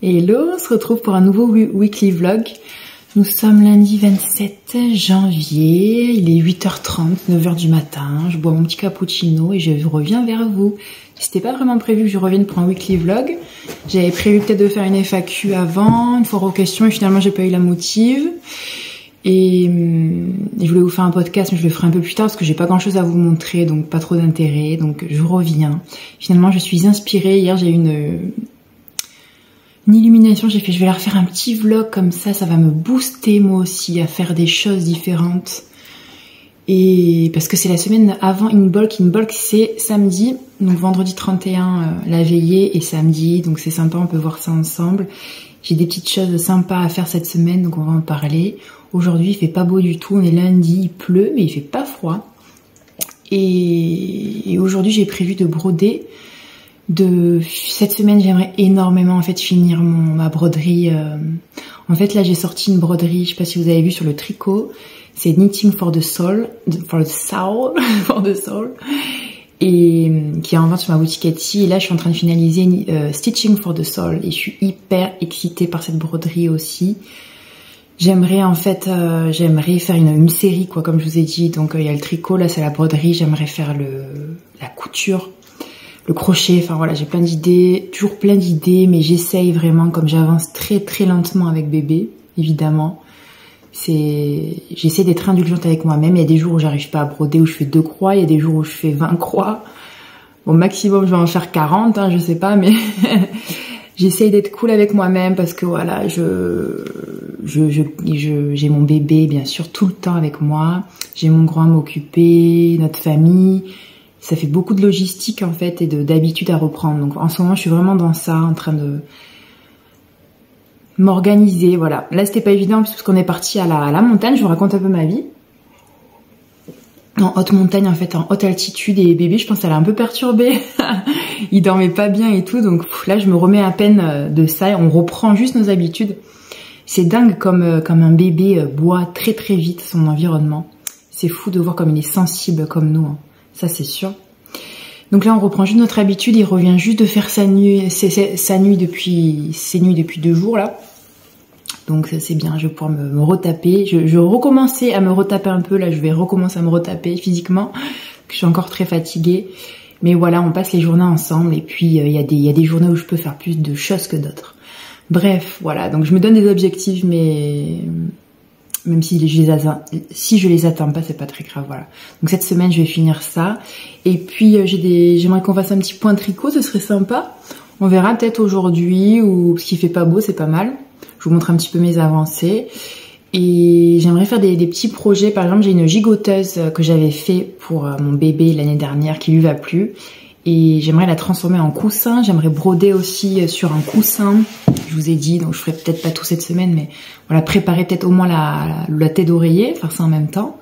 Hello, on se retrouve pour un nouveau weekly vlog. Nous sommes lundi 27 janvier, il est 8h30, 9h du matin, je bois mon petit cappuccino et je reviens vers vous. C'était pas vraiment prévu que je revienne pour un weekly vlog. J'avais prévu peut-être de faire une FAQ avant, une foire aux questions et finalement j'ai pas eu la motive. Et je voulais vous faire un podcast mais je le ferai un peu plus tard parce que j'ai pas grand chose à vous montrer, donc pas trop d'intérêt, donc je reviens. Finalement je suis inspirée, hier j'ai eu une illumination, j'ai fait je vais leur faire un petit vlog comme ça va me booster moi aussi à faire des choses différentes. Et parce que c'est la semaine avant Inbolk c'est samedi, donc vendredi 31 la veillée et samedi, donc c'est sympa, on peut voir ça ensemble. J'ai des petites choses sympas à faire cette semaine, donc on va en parler. Aujourd'hui il fait pas beau du tout, on est lundi, il pleut mais il fait pas froid. Et aujourd'hui j'ai prévu de broder. Cette semaine j'aimerais énormément en fait finir ma broderie. En fait là j'ai sorti une broderie, je sais pas si vous avez vu sur le tricot, c'est Knitting for the Soul, et qui est en vente sur ma boutique Etsy. Et là je suis en train de finaliser Stitching for the Soul et je suis hyper excitée par cette broderie aussi. J'aimerais en fait j'aimerais faire une série quoi, comme je vous ai dit. Donc il y a le tricot, là c'est la broderie, j'aimerais faire la couture, le crochet, enfin voilà, j'ai plein d'idées, toujours plein d'idées, mais j'essaye vraiment, comme j'avance très très lentement avec bébé, évidemment. J'essaie d'être indulgente avec moi-même. Il y a des jours où j'arrive pas à broder, où je fais 2 croix, il y a des jours où je fais 20 croix. Bon, maximum je vais en faire 40, hein, je sais pas, mais j'essaye d'être cool avec moi-même parce que voilà, j'ai mon bébé bien sûr tout le temps avec moi, j'ai mon grand à m'occuper, notre famille. Ça fait beaucoup de logistique en fait et d'habitude à reprendre. Donc en ce moment je suis vraiment dans ça, en train de m'organiser, voilà. Là c'était pas évident parce qu'on est parti à la montagne, je vous raconte un peu ma vie. En haute montagne en fait, en haute altitude, et bébé je pense qu'elle a un peu perturbé. Il dormait pas bien et tout, donc là je me remets à peine de ça et on reprend juste nos habitudes. C'est dingue comme un bébé boit très très vite son environnement. C'est fou de voir comme il est sensible comme nous, hein. Ça c'est sûr. Donc là on reprend juste notre habitude, il revient juste de faire ses nuits depuis 2 jours là. Donc ça c'est bien, je vais pouvoir me retaper. Je recommençais à me retaper un peu, là je vais recommencer à me retaper physiquement. Je suis encore très fatiguée. Mais voilà, on passe les journées ensemble et puis il y a des journées où je peux faire plus de choses que d'autres. Bref, voilà, donc je me donne des objectifs mais même si je les atteins pas, c'est pas très grave, voilà. Donc cette semaine, je vais finir ça. Et puis j'aimerais qu'on fasse un petit point tricot, ce serait sympa. On verra peut-être aujourd'hui, ou parce qu'il fait pas beau, c'est pas mal. Je vous montre un petit peu mes avancées. Et j'aimerais faire des petits projets. Par exemple, j'ai une gigoteuse que j'avais fait pour mon bébé l'année dernière qui lui va plus. Et j'aimerais la transformer en coussin. J'aimerais broder aussi sur un coussin. Je vous ai dit, donc je ferai peut-être pas tout cette semaine, mais voilà, préparer peut-être au moins la tête d'oreiller, faire ça en même temps.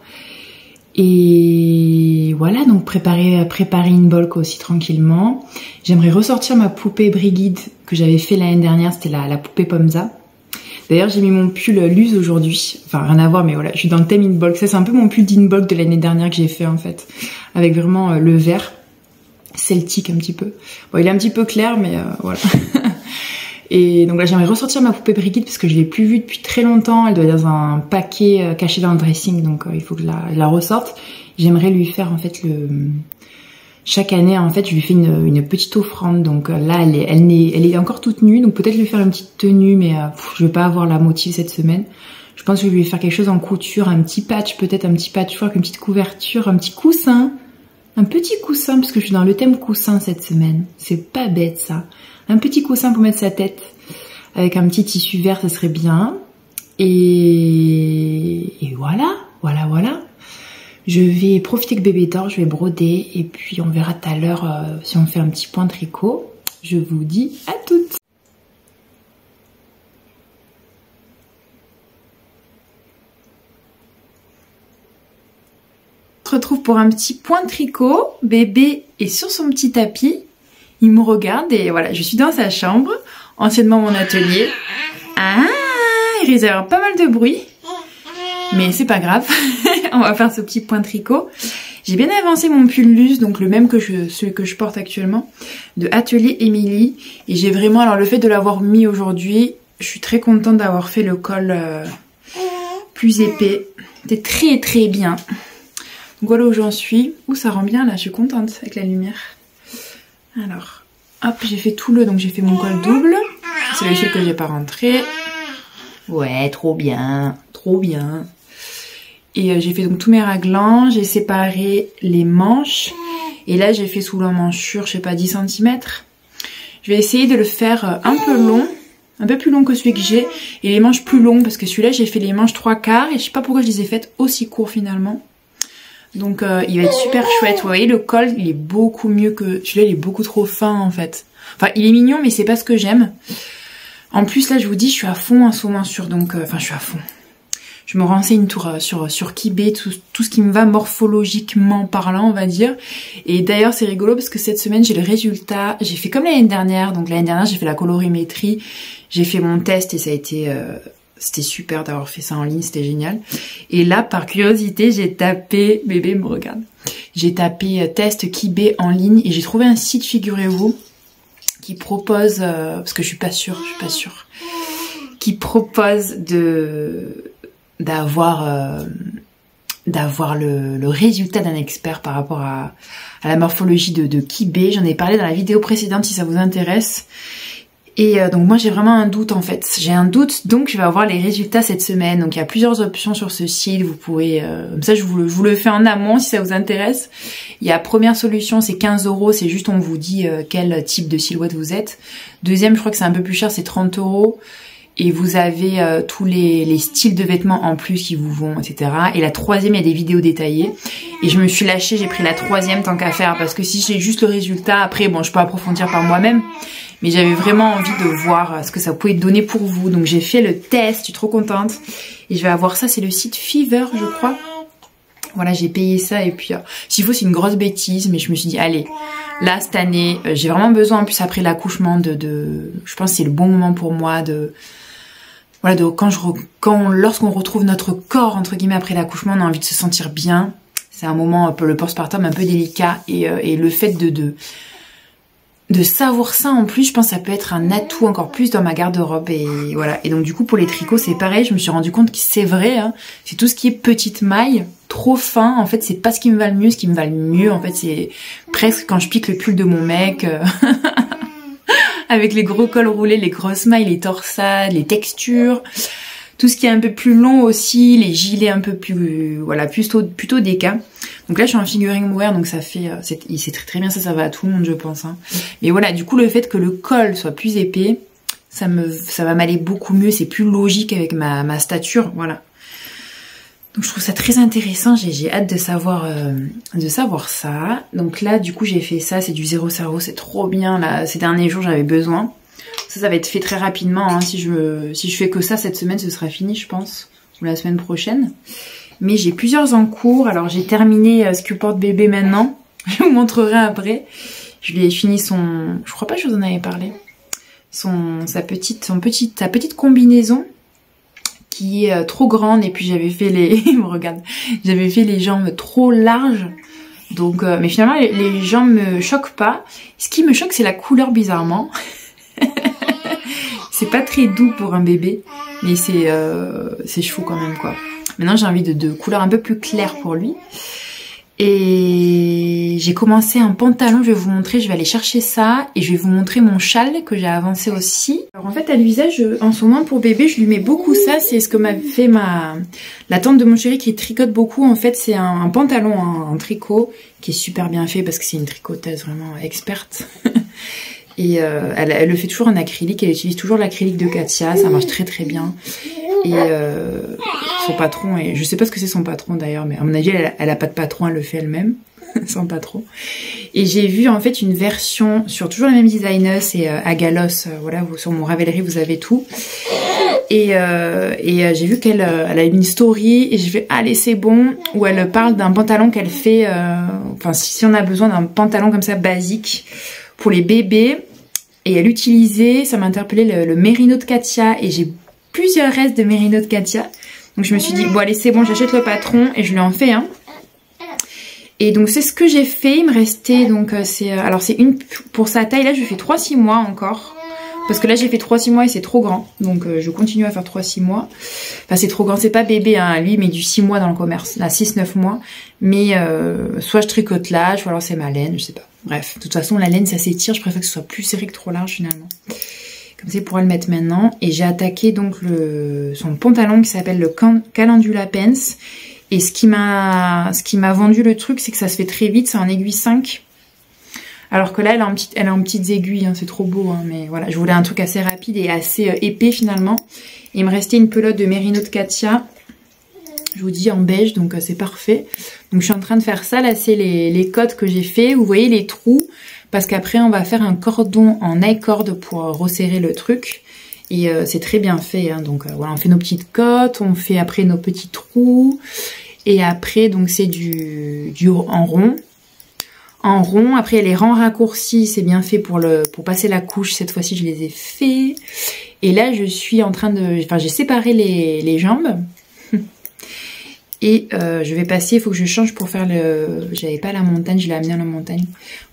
Et voilà, donc préparer Inbolk aussi tranquillement. J'aimerais ressortir ma poupée Brigitte que j'avais fait l'année dernière, c'était la poupée Pomza. D'ailleurs, j'ai mis mon pull Luz aujourd'hui. Enfin, rien à voir, mais voilà, je suis dans le thème Inbolk. Ça, c'est un peu mon pull d'Inbolk de l'année dernière que j'ai fait en fait, avec vraiment le vert celtique un petit peu. Bon, il est un petit peu clair, mais voilà. Et donc là, j'aimerais ressortir ma poupée Brigitte parce que je l'ai plus vue depuis très longtemps. Elle doit être dans un paquet caché dans le dressing, donc il faut que je la ressorte. J'aimerais lui faire en fait chaque année en fait, je lui fais une petite offrande. Donc là, elle est encore toute nue, donc peut-être lui faire une petite tenue, mais je vais pas avoir la motive cette semaine. Je pense que je vais lui faire quelque chose en couture, un petit patch, peut-être un petit patchwork, une petite couverture, un petit coussin. Un petit coussin, parce que je suis dans le thème coussin cette semaine. C'est pas bête ça. Un petit coussin pour mettre sa tête. Avec un petit tissu vert, ça serait bien. Et voilà. Je vais profiter que bébé dort, je vais broder. Et puis on verra tout à l'heure si on fait un petit point tricot. Je vous dis à toutes. On se retrouve pour un petit point de tricot. Bébé est sur son petit tapis, il me regarde et voilà, je suis dans sa chambre, anciennement mon atelier. Ah, il risque d'avoir pas mal de bruit, mais c'est pas grave. On va faire ce petit point de tricot J'ai bien avancé mon pull Luce, donc le même que celui que je porte actuellement, de Atelier Émilie. Et j'ai vraiment, alors le fait de l'avoir mis aujourd'hui, je suis très contente d'avoir fait le col plus épais. C'était très très bien. Donc voilà où j'en suis. Ouh, ça rend bien là, je suis contente avec la lumière. Alors, hop, j'ai fait tout donc j'ai fait mon col double. C'est le fil que j'ai pas rentré. Ouais, trop bien, trop bien. Et j'ai fait donc tous mes raglans, j'ai séparé les manches. Et là, j'ai fait sous l'emmanchure, je sais pas, 10 cm. Je vais essayer de le faire un peu long, un peu plus long que celui que j'ai. Et les manches plus longues, parce que celui-là, j'ai fait les manches 3/4. Et je sais pas pourquoi je les ai faites aussi courts finalement. Donc il va être super chouette. Vous voyez, le col, il est beaucoup mieux que... Celui-là, il est beaucoup trop fin en fait. Enfin, il est mignon, mais c'est pas ce que j'aime. En plus, là, je vous dis, je suis à fond en saumon-sur, donc... Enfin, je suis à fond. Je me renseigne sur Kibé, tout ce qui me va morphologiquement parlant, on va dire. Et d'ailleurs, c'est rigolo parce que cette semaine, j'ai le résultat. J'ai fait comme l'année dernière. Donc l'année dernière, j'ai fait la colorimétrie. J'ai fait mon test et ça a été... C'était super d'avoir fait ça en ligne, c'était génial. Et là, par curiosité, j'ai tapé... Bébé me regarde. J'ai tapé test Kibé en ligne et j'ai trouvé un site, figurez-vous, qui propose... parce que je suis pas sûre, qui propose d'avoir le résultat d'un expert par rapport à la morphologie de Kibé. J'en ai parlé dans la vidéo précédente si ça vous intéresse. Et donc moi j'ai vraiment un doute en fait. J'ai un doute, donc je vais avoir les résultats cette semaine. Donc il y a plusieurs options sur ce site. Vous pouvez, comme ça je vous le fais en amont si ça vous intéresse. Il y a première solution, c'est 15 €. C'est juste on vous dit quel type de silhouette vous êtes. Deuxième, je crois que c'est un peu plus cher, c'est 30 €. Et vous avez tous les styles de vêtements en plus qui vous vont, etc. Et la troisième, il y a des vidéos détaillées. Et je me suis lâchée, j'ai pris la troisième tant qu'à faire. Parce que si j'ai juste le résultat, après, bon, je peux approfondir par moi-même. Mais j'avais vraiment envie de voir ce que ça pouvait donner pour vous. Donc j'ai fait le test, je suis trop contente. Et je vais avoir ça, c'est le site Fiverr, je crois. Voilà, j'ai payé ça. Et puis, s'il faut, c'est une grosse bêtise. Mais je me suis dit, allez, là, cette année, j'ai vraiment besoin, en plus, après l'accouchement, je pense que c'est le bon moment pour moi voilà, lorsqu'on retrouve notre corps, entre guillemets, après l'accouchement, on a envie de se sentir bien. C'est un moment, le postpartum, un peu délicat. Et le fait de savoir ça, en plus, je pense que ça peut être un atout encore plus dans ma garde-robe. Et voilà. Et donc, du coup, pour les tricots, c'est pareil. Je me suis rendu compte que c'est vrai, hein. C'est tout ce qui est petite maille, trop fin. En fait, c'est pas ce qui me va le mieux. Ce qui me va le mieux, en fait, c'est presque quand je pique le pull de mon mec. Avec les gros cols roulés, les grosses mailles, les torsades, les textures, tout ce qui est un peu plus long aussi, les gilets un peu plus, voilà, plutôt déca. Donc là, je suis en figuring wear, donc ça fait, c'est très très bien, ça va à tout le monde, je pense. Hein. Mais voilà, du coup, le fait que le col soit plus épais, ça va m'aller beaucoup mieux, c'est plus logique avec ma stature, voilà. Donc je trouve ça très intéressant, j'ai hâte de savoir ça. Donc là, du coup, j'ai fait ça, c'est du 0,0, c'est trop bien. Là, ces derniers jours, j'avais besoin. Ça va être fait très rapidement. Hein. Si je fais que ça cette semaine, ce sera fini, je pense, ou la semaine prochaine. Mais j'ai plusieurs en cours. Alors j'ai terminé ce que porte bébé maintenant. Je vous montrerai après. Je lui ai fini je crois pas que je vous en avais parlé. Sa petite combinaison. Qui est trop grande, et puis j'avais fait j'avais fait les jambes trop larges, donc mais finalement les jambes me choquent pas. Ce qui me choque, c'est la couleur, bizarrement. C'est pas très doux pour un bébé, mais c'est chou quand même, quoi. Maintenant j'ai envie de couleurs un peu plus claires pour lui. Et j'ai commencé un pantalon, je vais vous montrer, je vais aller chercher ça. Et je vais vous montrer mon châle que j'ai avancé aussi. Alors en fait, à l'usage, en ce moment pour bébé, je lui mets beaucoup ça. C'est ce que m'a fait la tante de mon chéri qui tricote beaucoup. En fait, c'est un pantalon en tricot qui est super bien fait parce que c'est une tricoteuse vraiment experte. Et elle le fait toujours en acrylique, elle utilise toujours l'acrylique de Katia, ça marche très très bien. Et son patron, et je sais pas ce que c'est son patron d'ailleurs, mais à mon avis elle a pas de patron, elle le fait elle-même, son patron. Et j'ai vu en fait une version sur toujours le même designer, c'est Agalos, voilà, sur mon Ravelry vous avez tout. Et j'ai vu qu'elle a une story et j'ai fait allez c'est bon, où elle parle d'un pantalon qu'elle fait, enfin si on a besoin d'un pantalon comme ça basique pour les bébés, et elle utilisait, ça m'a interpellé le Merino de Katia, et j'ai plusieurs restes de Merino de Katia, donc je me suis dit bon allez c'est bon, j'achète le patron et je lui en fais un. Et donc c'est ce que j'ai fait. Il me restait donc alors c'est une pour sa taille là, je fais 3-6 mois encore. Parce que là j'ai fait 3-6 mois et c'est trop grand. Donc je continue à faire 3-6 mois. Enfin c'est trop grand, c'est pas bébé hein. Lui il met du 6 mois dans le commerce. Là 6-9 mois. Mais soit je tricote large, ou alors c'est ma laine, je sais pas. Bref, de toute façon la laine ça s'étire, je préfère que ce soit plus serré que trop large finalement. Comme ça, il pourra le mettre maintenant. Et j'ai attaqué donc son pantalon qui s'appelle le Calendula Pants. Et ce qui m'a vendu le truc, c'est que ça se fait très vite, c'est en aiguille 5. Alors que là, elle est en petites aiguilles, hein, c'est trop beau. Hein, mais voilà, je voulais un truc assez rapide et assez épais finalement. Et il me restait une pelote de Merino de Katia. Je vous dis en beige, donc c'est parfait. Donc je suis en train de faire ça. Là, c'est les codes que j'ai fait. Vous voyez les trous. Parce qu'après, on va faire un cordon en I-cord pour resserrer le truc. Et c'est très bien fait. Hein. Donc voilà, on fait nos petites cotes, on fait après nos petits trous. Et après, donc c'est du en rond. En rond, après il y a les rangs raccourcis, c'est bien fait pour passer la couche. Cette fois-ci, je les ai faits. Et là, je suis en train de... Enfin, j'ai séparé les jambes. Et je vais passer, il faut que je change pour faire le... J'avais pas la montagne, je l'ai amené à la montagne.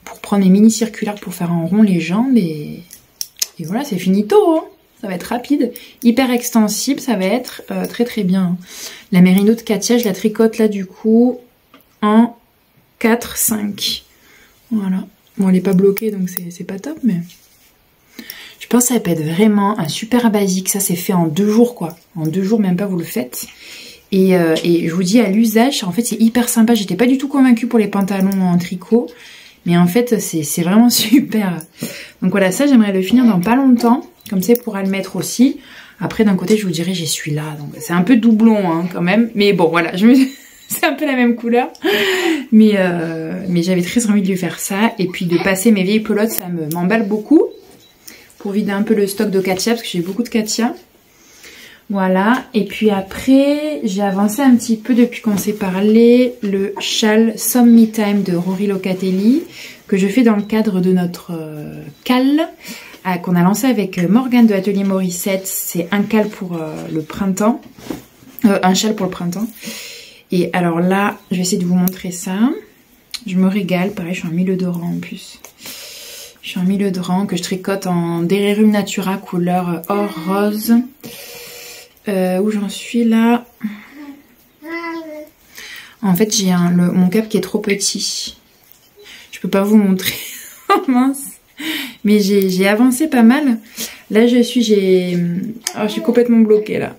Pour prendre mes mini circulaires pour faire en rond les jambes. Et voilà, c'est finito. Hein. Ça va être rapide. Hyper extensible, ça va être très très bien. La Merino de Katia, je la tricote là du coup en 4-5. Voilà. Bon, elle est pas bloquée donc c'est pas top, mais... Je pense que ça peut être vraiment un super basique. Ça, c'est fait en 2 jours quoi. En 2 jours, même pas, vous le faites. Et je vous dis, à l'usage, en fait, c'est hyper sympa. J'étais pas du tout convaincue pour les pantalons en tricot. Mais en fait, c'est vraiment super. Donc voilà, ça, j'aimerais le finir dans pas longtemps. Comme ça, il pourra le mettre aussi. Après, d'un côté, je vous dirais, j'y suis là. Donc c'est un peu doublon, hein, quand même. Mais bon, voilà, c'est un peu la même couleur. Mais j'avais très envie de lui faire ça. Et puis de passer mes vieilles pelotes, ça m'emballe beaucoup. Pour vider un peu le stock de Katia, parce que j'ai beaucoup de Katia. Voilà, et puis après, j'ai avancé un petit peu depuis qu'on s'est parlé, le châle Some Me Time de Rory Locatelli, que je fais dans le cadre de notre cal, qu'on a lancé avec Morgane de Atelier Morissette. C'est un cal pour le printemps, un châle pour le printemps. Et alors là, je vais essayer de vous montrer ça. Je me régale, pareil, je suis en milieu de rang en plus. Je suis en milieu de rang que je tricote en Derirum Natura couleur or rose. Où j'en suis là. En fait, j'ai mon cap qui est trop petit. Je peux pas vous montrer. Oh mince. Mais j'ai avancé pas mal. Là, je suis complètement bloquée là.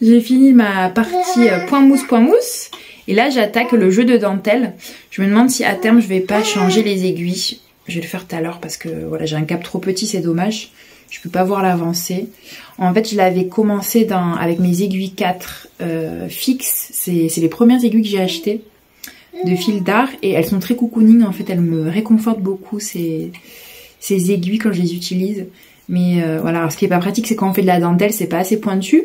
J'ai fini ma partie point mousse. Et là, j'attaque le jeu de dentelle. Je me demande si à terme, je vais pas changer les aiguilles. Je vais le faire tout à l'heure parce que voilà, j'ai un cap trop petit, c'est dommage. Je peux pas voir l'avancée. En fait, je l'avais commencé avec mes aiguilles 4 fixes. C'est les premières aiguilles que j'ai achetées de fil d'art. Et elles sont très cocooning. En fait, elles me réconfortent beaucoup ces aiguilles quand je les utilise. Mais voilà, alors, ce qui est pas pratique, c'est quand on fait de la dentelle, c'est pas assez pointu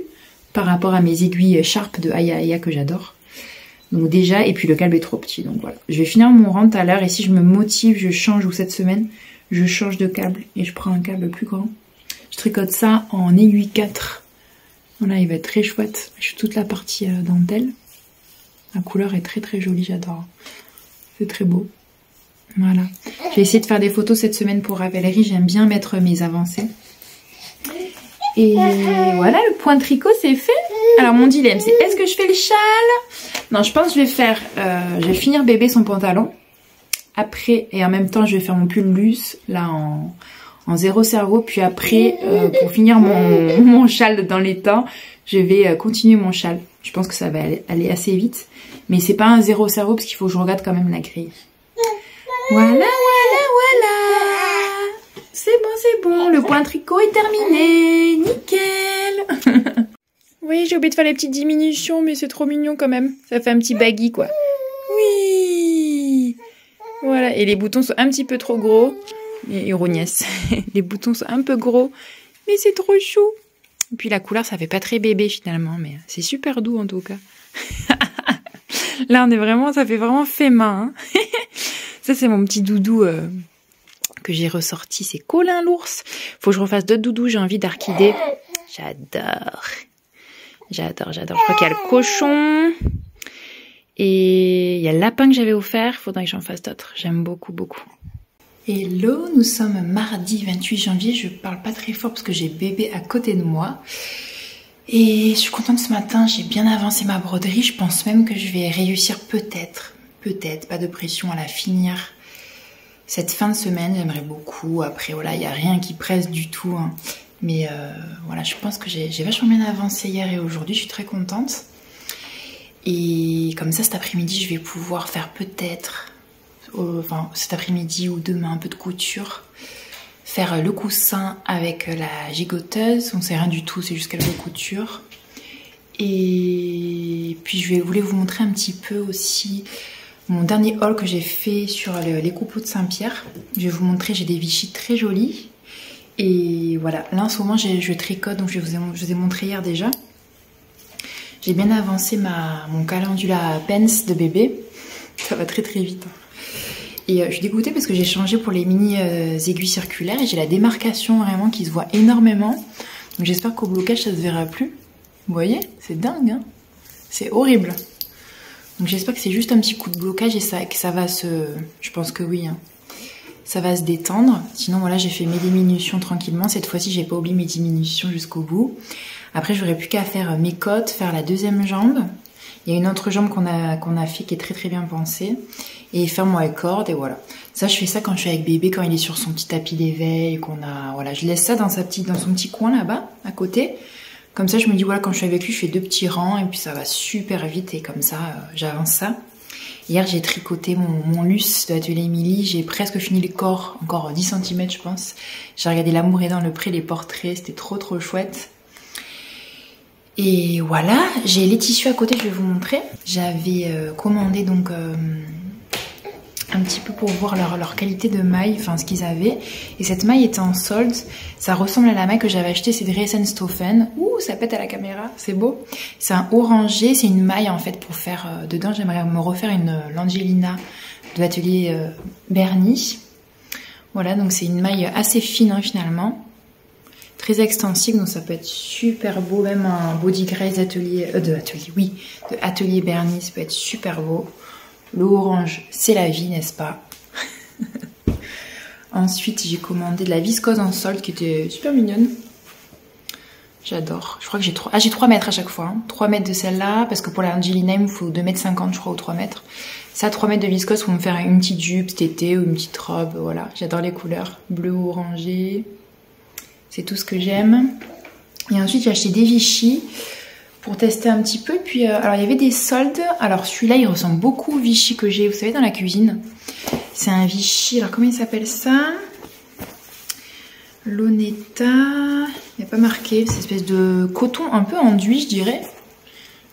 par rapport à mes aiguilles Sharp de Aya Aya que j'adore. Donc déjà, et puis le câble est trop petit. Donc voilà, je vais finir mon rang tout à l'heure. Et si je me motive, je change, ou cette semaine, je change de câble et je prends un câble plus grand. Je tricote ça en aiguille 4. Voilà, il va être très chouette. Je fais toute la partie dentelle. La couleur est très très jolie, j'adore. C'est très beau. Voilà. J'ai essayé de faire des photos cette semaine pour Ravelry. J'aime bien mettre mes avancées. Et voilà, le point tricot c'est fait. Alors mon dilemme c'est, est-ce que je fais le châle? Non, je pense que je vais finir bébé son pantalon. Après, et en même temps, je vais faire mon pull luce, là en 0 cerveau. Puis après, pour finir mon châle dans les temps, je vais continuer mon châle. Je pense que ça va aller assez vite. Mais c'est pas un 0 cerveau parce qu'il faut que je regarde quand même la grille. Voilà. C'est bon. Le point tricot est terminé. Nickel. Oui, j'ai oublié de faire les petites diminutions, mais c'est trop mignon quand même. Ça fait un petit baggy, quoi. Oui. Voilà, et les boutons sont un petit peu trop gros. Et Rognès. Les boutons sont un peu gros, mais c'est trop chou. Et puis la couleur, ça fait pas très bébé finalement, mais c'est super doux en tout cas. Là, ça fait vraiment fait main. Hein. Ça, c'est mon petit doudou que j'ai ressorti. C'est Colin l'ours. Faut que je refasse d'autres doudous. J'ai envie d'orchidée. J'adore. Je crois qu'il y a le cochon. Et il y a le lapin que j'avais offert, faudrait que j'en fasse d'autres. J'aime beaucoup, beaucoup. Hello, nous sommes mardi 28 janvier. Je parle pas très fort parce que j'ai bébé à côté de moi. Et je suis contente ce matin, j'ai bien avancé ma broderie. Je pense même que je vais réussir peut-être, pas de pression à la finir. Cette fin de semaine, j'aimerais beaucoup. Après, voilà, il n'y a rien qui presse du tout. Hein. Mais voilà, je pense que j'ai vachement bien avancé hier et aujourd'hui. Je suis très contente. Et comme ça, cet après-midi, je vais pouvoir faire peut-être, enfin cet après-midi ou demain, un peu de couture. Faire le coussin avec la gigoteuse. On ne sait rien du tout, c'est juste quelques coutures. Et puis, je voulais vous montrer un petit peu aussi mon dernier haul que j'ai fait sur les coupeaux de Saint-Pierre. Je vais vous montrer, j'ai des Vichy très jolis. Et voilà, là en ce moment je tricote, donc je vous ai montré hier déjà. J'ai bien avancé mon calendula pence de bébé. Ça va très très vite. Et je suis dégoûtée parce que j'ai changé pour les mini aiguilles circulaires. Et j'ai la démarcation vraiment qui se voit énormément. Donc j'espère qu'au blocage ça se verra plus. Vous voyez, c'est dingue, hein, c'est horrible. Donc j'espère que c'est juste un petit coup de blocage et que ça va se... Je pense que oui, hein. Ça va se détendre. Sinon voilà, j'ai fait mes diminutions tranquillement. Cette fois-ci, j'ai pas oublié mes diminutions jusqu'au bout. Après, j'aurais plus qu'à faire mes côtes, faire la deuxième jambe. Il y a une autre jambe qu'on a fait qui est très très bien pensée. Et faire mon corde et voilà. Ça, je fais ça quand je suis avec bébé, quand il est sur son petit tapis d'éveil, voilà, je laisse ça dans son petit coin là-bas, à côté. Comme ça, je me dis, voilà, quand je suis avec lui, je fais 2 petits rangs et puis ça va super vite et comme ça, j'avance ça. Hier, j'ai tricoté mon luce de l'atelier Émilie. J'ai presque fini les corps, encore 10 cm, je pense. J'ai regardé L'amour est dans le pré, les portraits, c'était trop trop chouette. Et voilà, j'ai les tissus à côté, je vais vous montrer. J'avais commandé donc un petit peu pour voir leur qualité de maille, enfin ce qu'ils avaient. Et cette maille était en solde. Ça ressemble à la maille que j'avais achetée, c'est de Stoffen. Ouh, ça pète à la caméra, c'est beau. C'est un orangé, c'est une maille en fait pour faire... dedans, j'aimerais me refaire une l'Angelina de l'atelier Bernie. Voilà, donc c'est une maille assez fine hein, finalement. Très extensive, donc ça peut être super beau. Même un body grace de Atelier Bernie, ça peut être super beau. Le orange, c'est la vie, n'est-ce pas? Ensuite, j'ai commandé de la viscose en solde qui était super mignonne. J'adore. Je crois que j'ai 3 mètres à chaque fois. Hein. 3 mètres de celle-là, parce que pour la Angelina, il me faut 2,50 m, je crois, ou 3 mètres. Ça, 3 mètres de viscose pour me faire une petite jupe cet été ou une petite robe. Voilà, j'adore les couleurs. Bleu ou orangé. C'est tout ce que j'aime. Et ensuite, j'ai acheté des Vichy pour tester un petit peu. Puis, alors, il y avait des soldes. Alors, celui-là, il ressemble beaucoup au Vichy que j'ai, vous savez, dans la cuisine. C'est un Vichy. Alors, comment il s'appelle ça? Lonetta. Il n'y a pas marqué. C'est une espèce de coton un peu enduit, je dirais.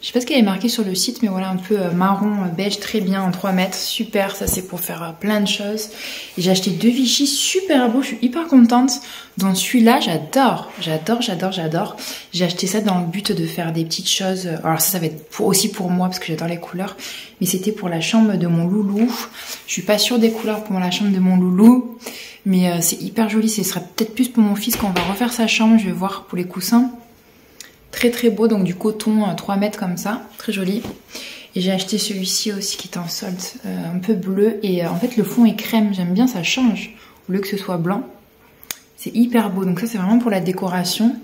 Je sais pas ce qu'il y avait marqué sur le site, mais voilà, un peu marron, beige, très bien, en 3 mètres. Super, ça c'est pour faire plein de choses. Et j'ai acheté 2 Vichy super beaux, je suis hyper contente. Donc celui-là, j'adore. J'ai acheté ça dans le but de faire des petites choses. Alors ça va être aussi pour moi, parce que j'adore les couleurs. Mais c'était pour la chambre de mon loulou. Je suis pas sûre des couleurs pour la chambre de mon loulou. Mais c'est hyper joli, ce sera peut-être plus pour mon fils quand on va refaire sa chambre. Je vais voir pour les coussins. Très très beau, donc du coton 3 mètres comme ça, très joli. Et j'ai acheté celui-ci aussi qui est en solde, un peu bleu. Et en fait le fond est crème, j'aime bien, ça change. Au lieu que ce soit blanc. C'est hyper beau, donc ça c'est vraiment pour la décoration.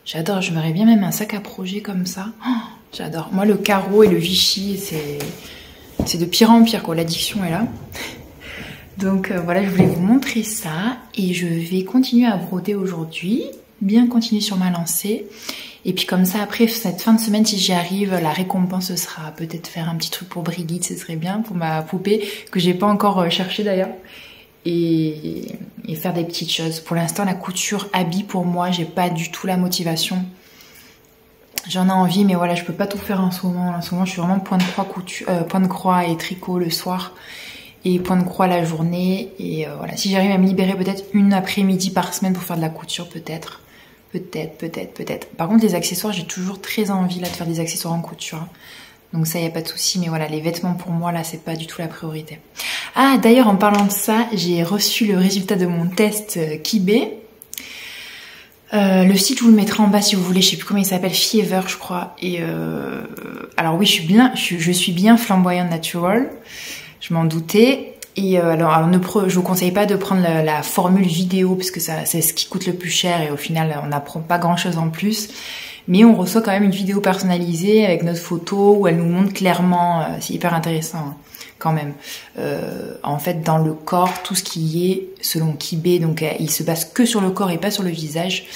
J'adore, je verrais bien même un sac à projet comme ça. Oh, j'adore. Moi le carreau et le Vichy, c'est de pire en pire quoi, l'addiction est là. Donc voilà, je voulais vous montrer ça. Et je vais continuer à broder aujourd'hui. Bien continuer sur ma lancée. Et puis comme ça, après cette fin de semaine, si j'y arrive, la récompense ce sera peut-être faire un petit truc pour Brigitte, ce serait bien, pour ma poupée, que j'ai pas encore cherché d'ailleurs. Et faire des petites choses. Pour l'instant, la couture habille pour moi, j'ai pas du tout la motivation. J'en ai envie, mais voilà, je peux pas tout faire en ce moment. En ce moment, je suis vraiment point de croix et tricot le soir. Et point de croix la journée. Et voilà, si j'arrive à me libérer peut-être une après-midi par semaine pour faire de la couture, peut-être. Peut-être. Par contre, les accessoires, j'ai toujours très envie là de faire des accessoires en couture. Donc ça, il n'y a pas de souci. Mais voilà, les vêtements pour moi, là, c'est pas du tout la priorité. Ah, d'ailleurs, en parlant de ça, j'ai reçu le résultat de mon test Kibé. Le site, je vous le mettrai en bas si vous voulez. Je sais plus comment il s'appelle, Fever, je crois. Et alors oui, je suis bien flamboyant natural. Je m'en doutais. Et je vous conseille pas de prendre la formule vidéo parce que c'est ce qui coûte le plus cher et au final, on n'apprend pas grand-chose en plus. Mais on reçoit quand même une vidéo personnalisée avec notre photo où elle nous montre clairement. C'est hyper intéressant. Hein. Quand même. En fait, dans le corps, tout ce qui est, selon Kibé, donc il se base que sur le corps et pas sur le visage,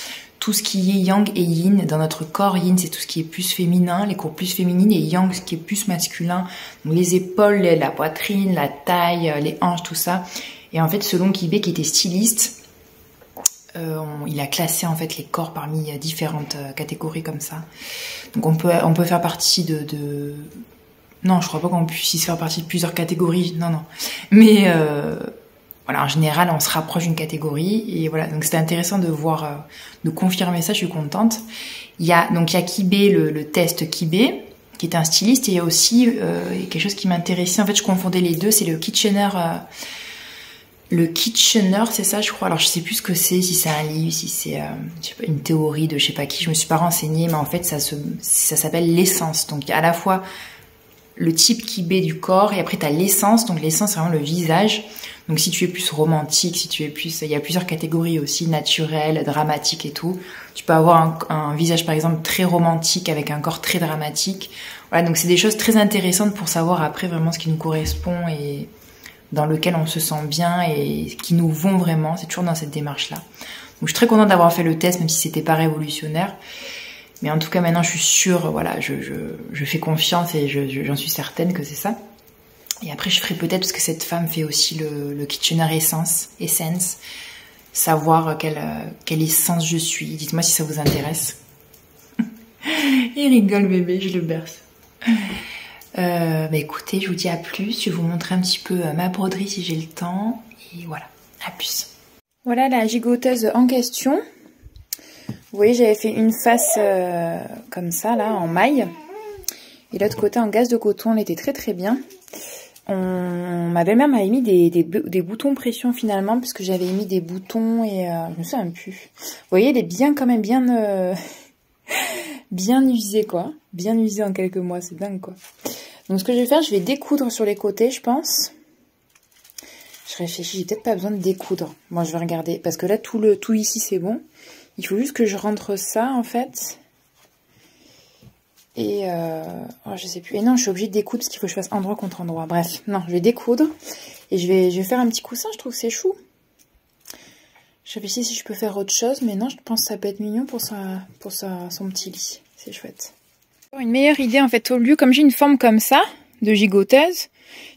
tout ce qui est yang et yin, dans notre corps, yin c'est tout ce qui est plus féminin, les cours plus féminines, et yang ce qui est plus masculin, donc les épaules, la poitrine, la taille, les hanches, tout ça. Et en fait, selon Kibé, qui était styliste, il a classé en fait les corps parmi différentes catégories comme ça. Donc on peut faire partie de non, je crois pas qu'on puisse faire partie de plusieurs catégories. Non. Mais voilà, en général, on se rapproche d'une catégorie et voilà. Donc c'était intéressant de voir, de confirmer ça. Je suis contente. Il y a Kibé, le test Kibé, qui est un styliste, et il y a aussi quelque chose qui m'intéressait. En fait, je confondais les deux. C'est le Kitchener. Le Kitchener, c'est ça, je crois. Alors je sais plus ce que c'est, si c'est un livre, si c'est je sais pas, une théorie de je sais pas qui. Je me suis pas renseignée, mais en fait, ça s'appelle l'essence. Donc il y a à la fois le type Kibé du corps et après t'as l'essence, donc l'essence c'est vraiment le visage. Donc si tu es plus romantique, si tu es plus, il y a plusieurs catégories aussi, naturel, dramatique et tout. Tu peux avoir un visage par exemple très romantique avec un corps très dramatique. Voilà, donc c'est des choses très intéressantes pour savoir après vraiment ce qui nous correspond et dans lequel on se sent bien et qui nous vont vraiment. C'est toujours dans cette démarche-là. Donc je suis très contente d'avoir fait le test, même si c'était pas révolutionnaire. Mais en tout cas, maintenant, je suis sûre, voilà, je fais confiance et j'en suis certaine que c'est ça. Et après, je ferai peut-être, parce que cette femme fait aussi le Kitchener Essence, savoir quelle essence je suis. Dites-moi si ça vous intéresse. Il rigole, bébé, je le berce. Bah écoutez, je vous dis à plus. Je vais vous montrer un petit peu ma broderie si j'ai le temps. Et voilà, à plus. Voilà la gigoteuse en question. Vous voyez, j'avais fait une face comme ça, là, en maille. Et l'autre côté en gaze de coton, elle était très très bien. Ma belle-mère m'avait mis des boutons pression finalement, puisque j'avais mis des boutons et je me souviens plus. Vous voyez, elle est bien quand même bien usée, quoi. Bien usée en quelques mois, c'est dingue, quoi. Donc ce que je vais faire, je vais découdre sur les côtés, je pense. Je réfléchis, j'ai peut-être pas besoin de découdre. Moi, je vais regarder, parce que là, tout ici, c'est bon. Il faut juste que je rentre ça, en fait. Et oh, je sais plus. Et non, je suis obligée de découdre parce qu'il faut que je fasse endroit contre endroit. Bref, non, je vais découdre. Et je vais faire un petit coussin, je trouve que c'est chou. Je réfléchis si je peux faire autre chose, mais non, je pense que ça peut être mignon pour son petit lit. C'est chouette. Une meilleure idée, en fait, au lieu, comme j'ai une forme comme ça, de gigoteuse,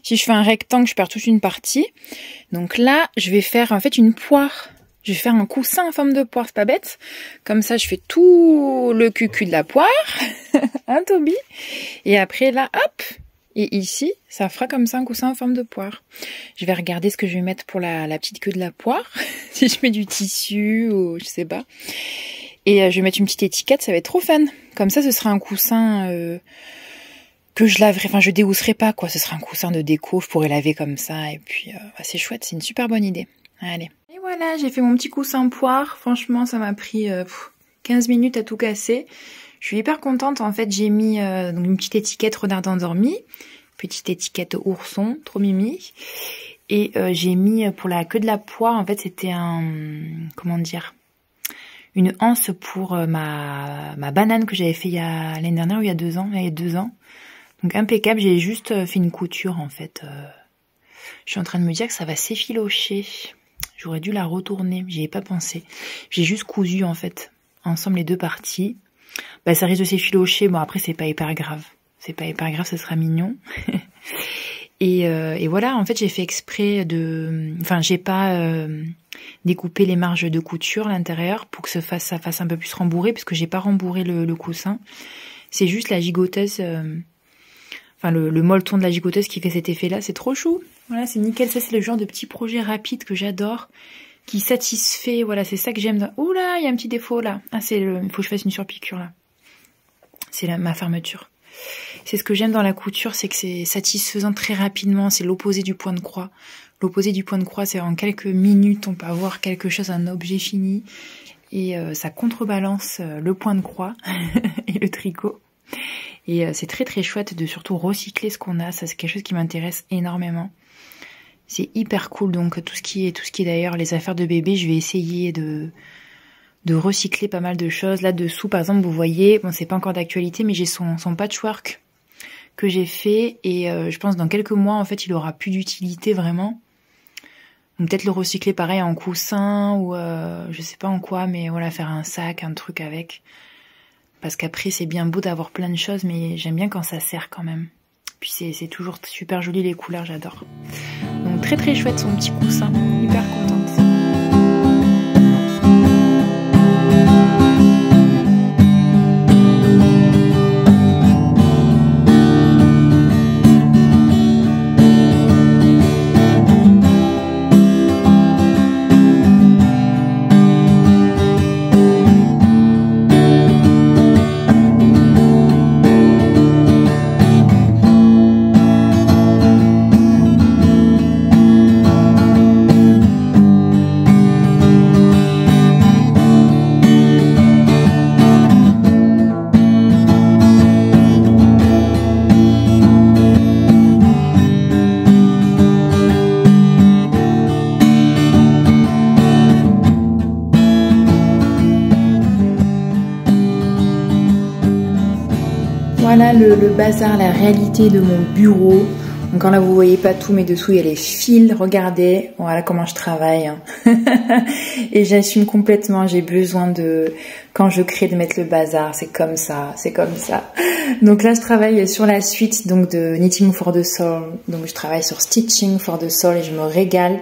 si je fais un rectangle, je perds toute une partie. Donc là, je vais faire, en fait, une poire. Je vais faire un coussin en forme de poire, c'est pas bête. Comme ça, je fais tout le cucu de la poire. Hein, Toby? Et après, là, hop! Et ici, ça fera comme ça un coussin en forme de poire. Je vais regarder ce que je vais mettre pour la petite queue de la poire. Si je mets du tissu ou je sais pas. Et je vais mettre une petite étiquette, ça va être trop fun. Comme ça, ce sera un coussin que je laverai, enfin je déhousserai pas, quoi. Ce sera un coussin de déco, je pourrais laver comme ça. Et puis, c'est chouette, c'est une super bonne idée. Allez. Et voilà, j'ai fait mon petit coussin poire. Franchement, ça m'a pris 15 minutes à tout casser. Je suis hyper contente. En fait, j'ai mis donc une petite étiquette renard endormi, petite étiquette ourson, trop mimi. Et j'ai mis pour la queue de la poire, en fait, c'était comment dire, une anse pour ma banane que j'avais fait l'année dernière ou il y a 2 ans. Il y a 2 ans. Donc impeccable, j'ai juste fait une couture, en fait. Je suis en train de me dire que ça va s'effilocher. J'aurais dû la retourner, j'y ai pas pensé. J'ai juste cousu, en fait, ensemble les deux parties. Bah, ça risque de s'effilocher. Bon, après, c'est pas hyper grave. C'est pas hyper grave, ça sera mignon. et voilà, en fait, j'ai fait exprès de... Enfin, j'ai pas découpé les marges de couture à l'intérieur pour que ça fasse un peu plus rembourré, parce que j'ai pas rembourré le coussin. C'est juste la gigoteuse... Enfin, le molleton de la gigoteuse qui fait cet effet-là, c'est trop chou. Voilà, c'est nickel. Ça, c'est le genre de petit projet rapide que j'adore, qui satisfait. Voilà, c'est ça que j'aime. Oh là, il y a un petit défaut là. Ah, il faut que je fasse une surpiqûre là. C'est ma fermeture. C'est ce que j'aime dans la couture, c'est que c'est satisfaisant très rapidement. C'est l'opposé du point de croix. L'opposé du point de croix, c'est en quelques minutes, on peut avoir quelque chose, un objet fini. et ça contrebalance le point de croix et le tricot. Et c'est très très chouette de surtout recycler ce qu'on a, ça c'est quelque chose qui m'intéresse énormément. C'est hyper cool, donc tout ce qui est d'ailleurs les affaires de bébé, je vais essayer de recycler pas mal de choses. Là dessous par exemple vous voyez, bon c'est pas encore d'actualité mais j'ai son patchwork que j'ai fait et je pense dans quelques mois en fait il aura plus d'utilité vraiment. Donc peut-être le recycler pareil en coussin ou je sais pas en quoi, mais voilà, faire un sac, un truc avec. Parce qu'après c'est bien beau d'avoir plein de choses mais j'aime bien quand ça sert quand même. Puis c'est toujours super joli les couleurs, j'adore. Donc très très chouette son petit coussin, hyper contente. Voilà le bazar, la réalité de mon bureau. Donc là vous voyez pas tout mais dessous il y a les fils, regardez, voilà comment je travaille. Hein. Et j'assume complètement, j'ai besoin de, quand je crée, de mettre le bazar, c'est comme ça, c'est comme ça. Donc là je travaille sur la suite donc de Knitting for the Soul, donc je travaille sur Stitching for the Soul et je me régale.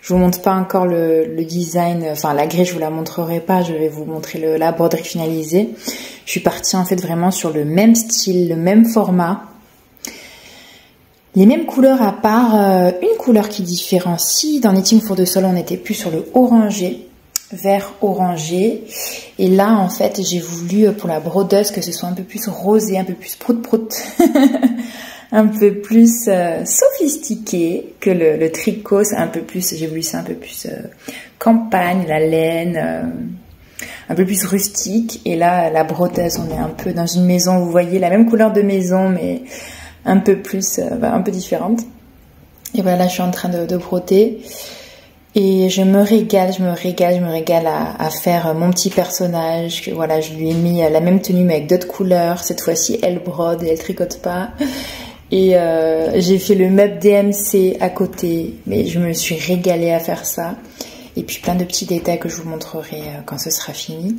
Je vous montre pas encore le design, enfin la grille je vous la montrerai pas, je vais vous montrer la broderie finalisée. Je suis partie en fait vraiment sur le même style, le même format, les mêmes couleurs à part une couleur qui différencie. Dans Knitting for the Soul on était plus sur le orangé, vert orangé, et là en fait j'ai voulu pour la brodeuse que ce soit un peu plus rosé, un peu plus prout-prout. Un peu plus sophistiqué que le tricot, c'est un peu plus, j'ai voulu ça un peu plus campagne, la laine, un peu plus rustique. Et là, la brodeuse, on est un peu dans une maison, vous voyez, la même couleur de maison, mais un peu plus, un peu différente. Et voilà, je suis en train de broder. Et je me régale à faire mon petit personnage. Voilà, je lui ai mis la même tenue mais avec d'autres couleurs. Cette fois-ci, elle brode et elle tricote pas. Et j'ai fait le meuble DMC à côté, mais je me suis régalée à faire ça. Et puis plein de petits détails que je vous montrerai quand ce sera fini.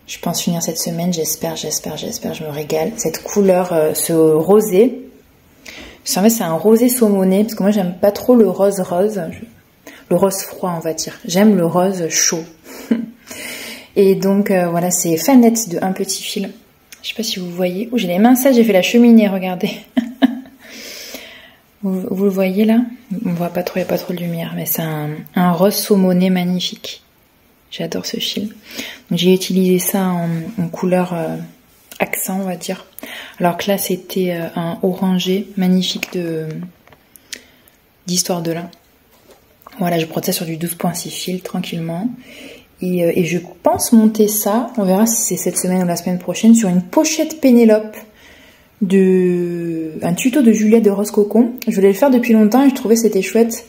Je pense finir cette semaine, j'espère, je me régale. Cette couleur, ce rosé, en fait c'est un rosé saumoné, parce que moi j'aime pas trop le rose, le rose froid on va dire. J'aime le rose chaud. Et donc voilà, c'est fanette de un petit fil. Je sais pas si vous voyez. Où j'ai les mains sales, j'ai fait la cheminée, regardez. vous le voyez là? On voit pas trop, il n'y a pas trop de lumière, mais c'est un rose saumoné magnifique. J'adore ce fil. Donc j'ai utilisé ça en couleur accent, on va dire. Alors que là c'était un orangé magnifique d'Histoire de lin. Voilà, je brode ça sur du 12.6 fil tranquillement. Et je pense monter ça, on verra si c'est cette semaine ou la semaine prochaine, sur une pochette Pénélope un tuto de Juliette de Rose Cocon. Je voulais le faire depuis longtemps et je trouvais que c'était chouette.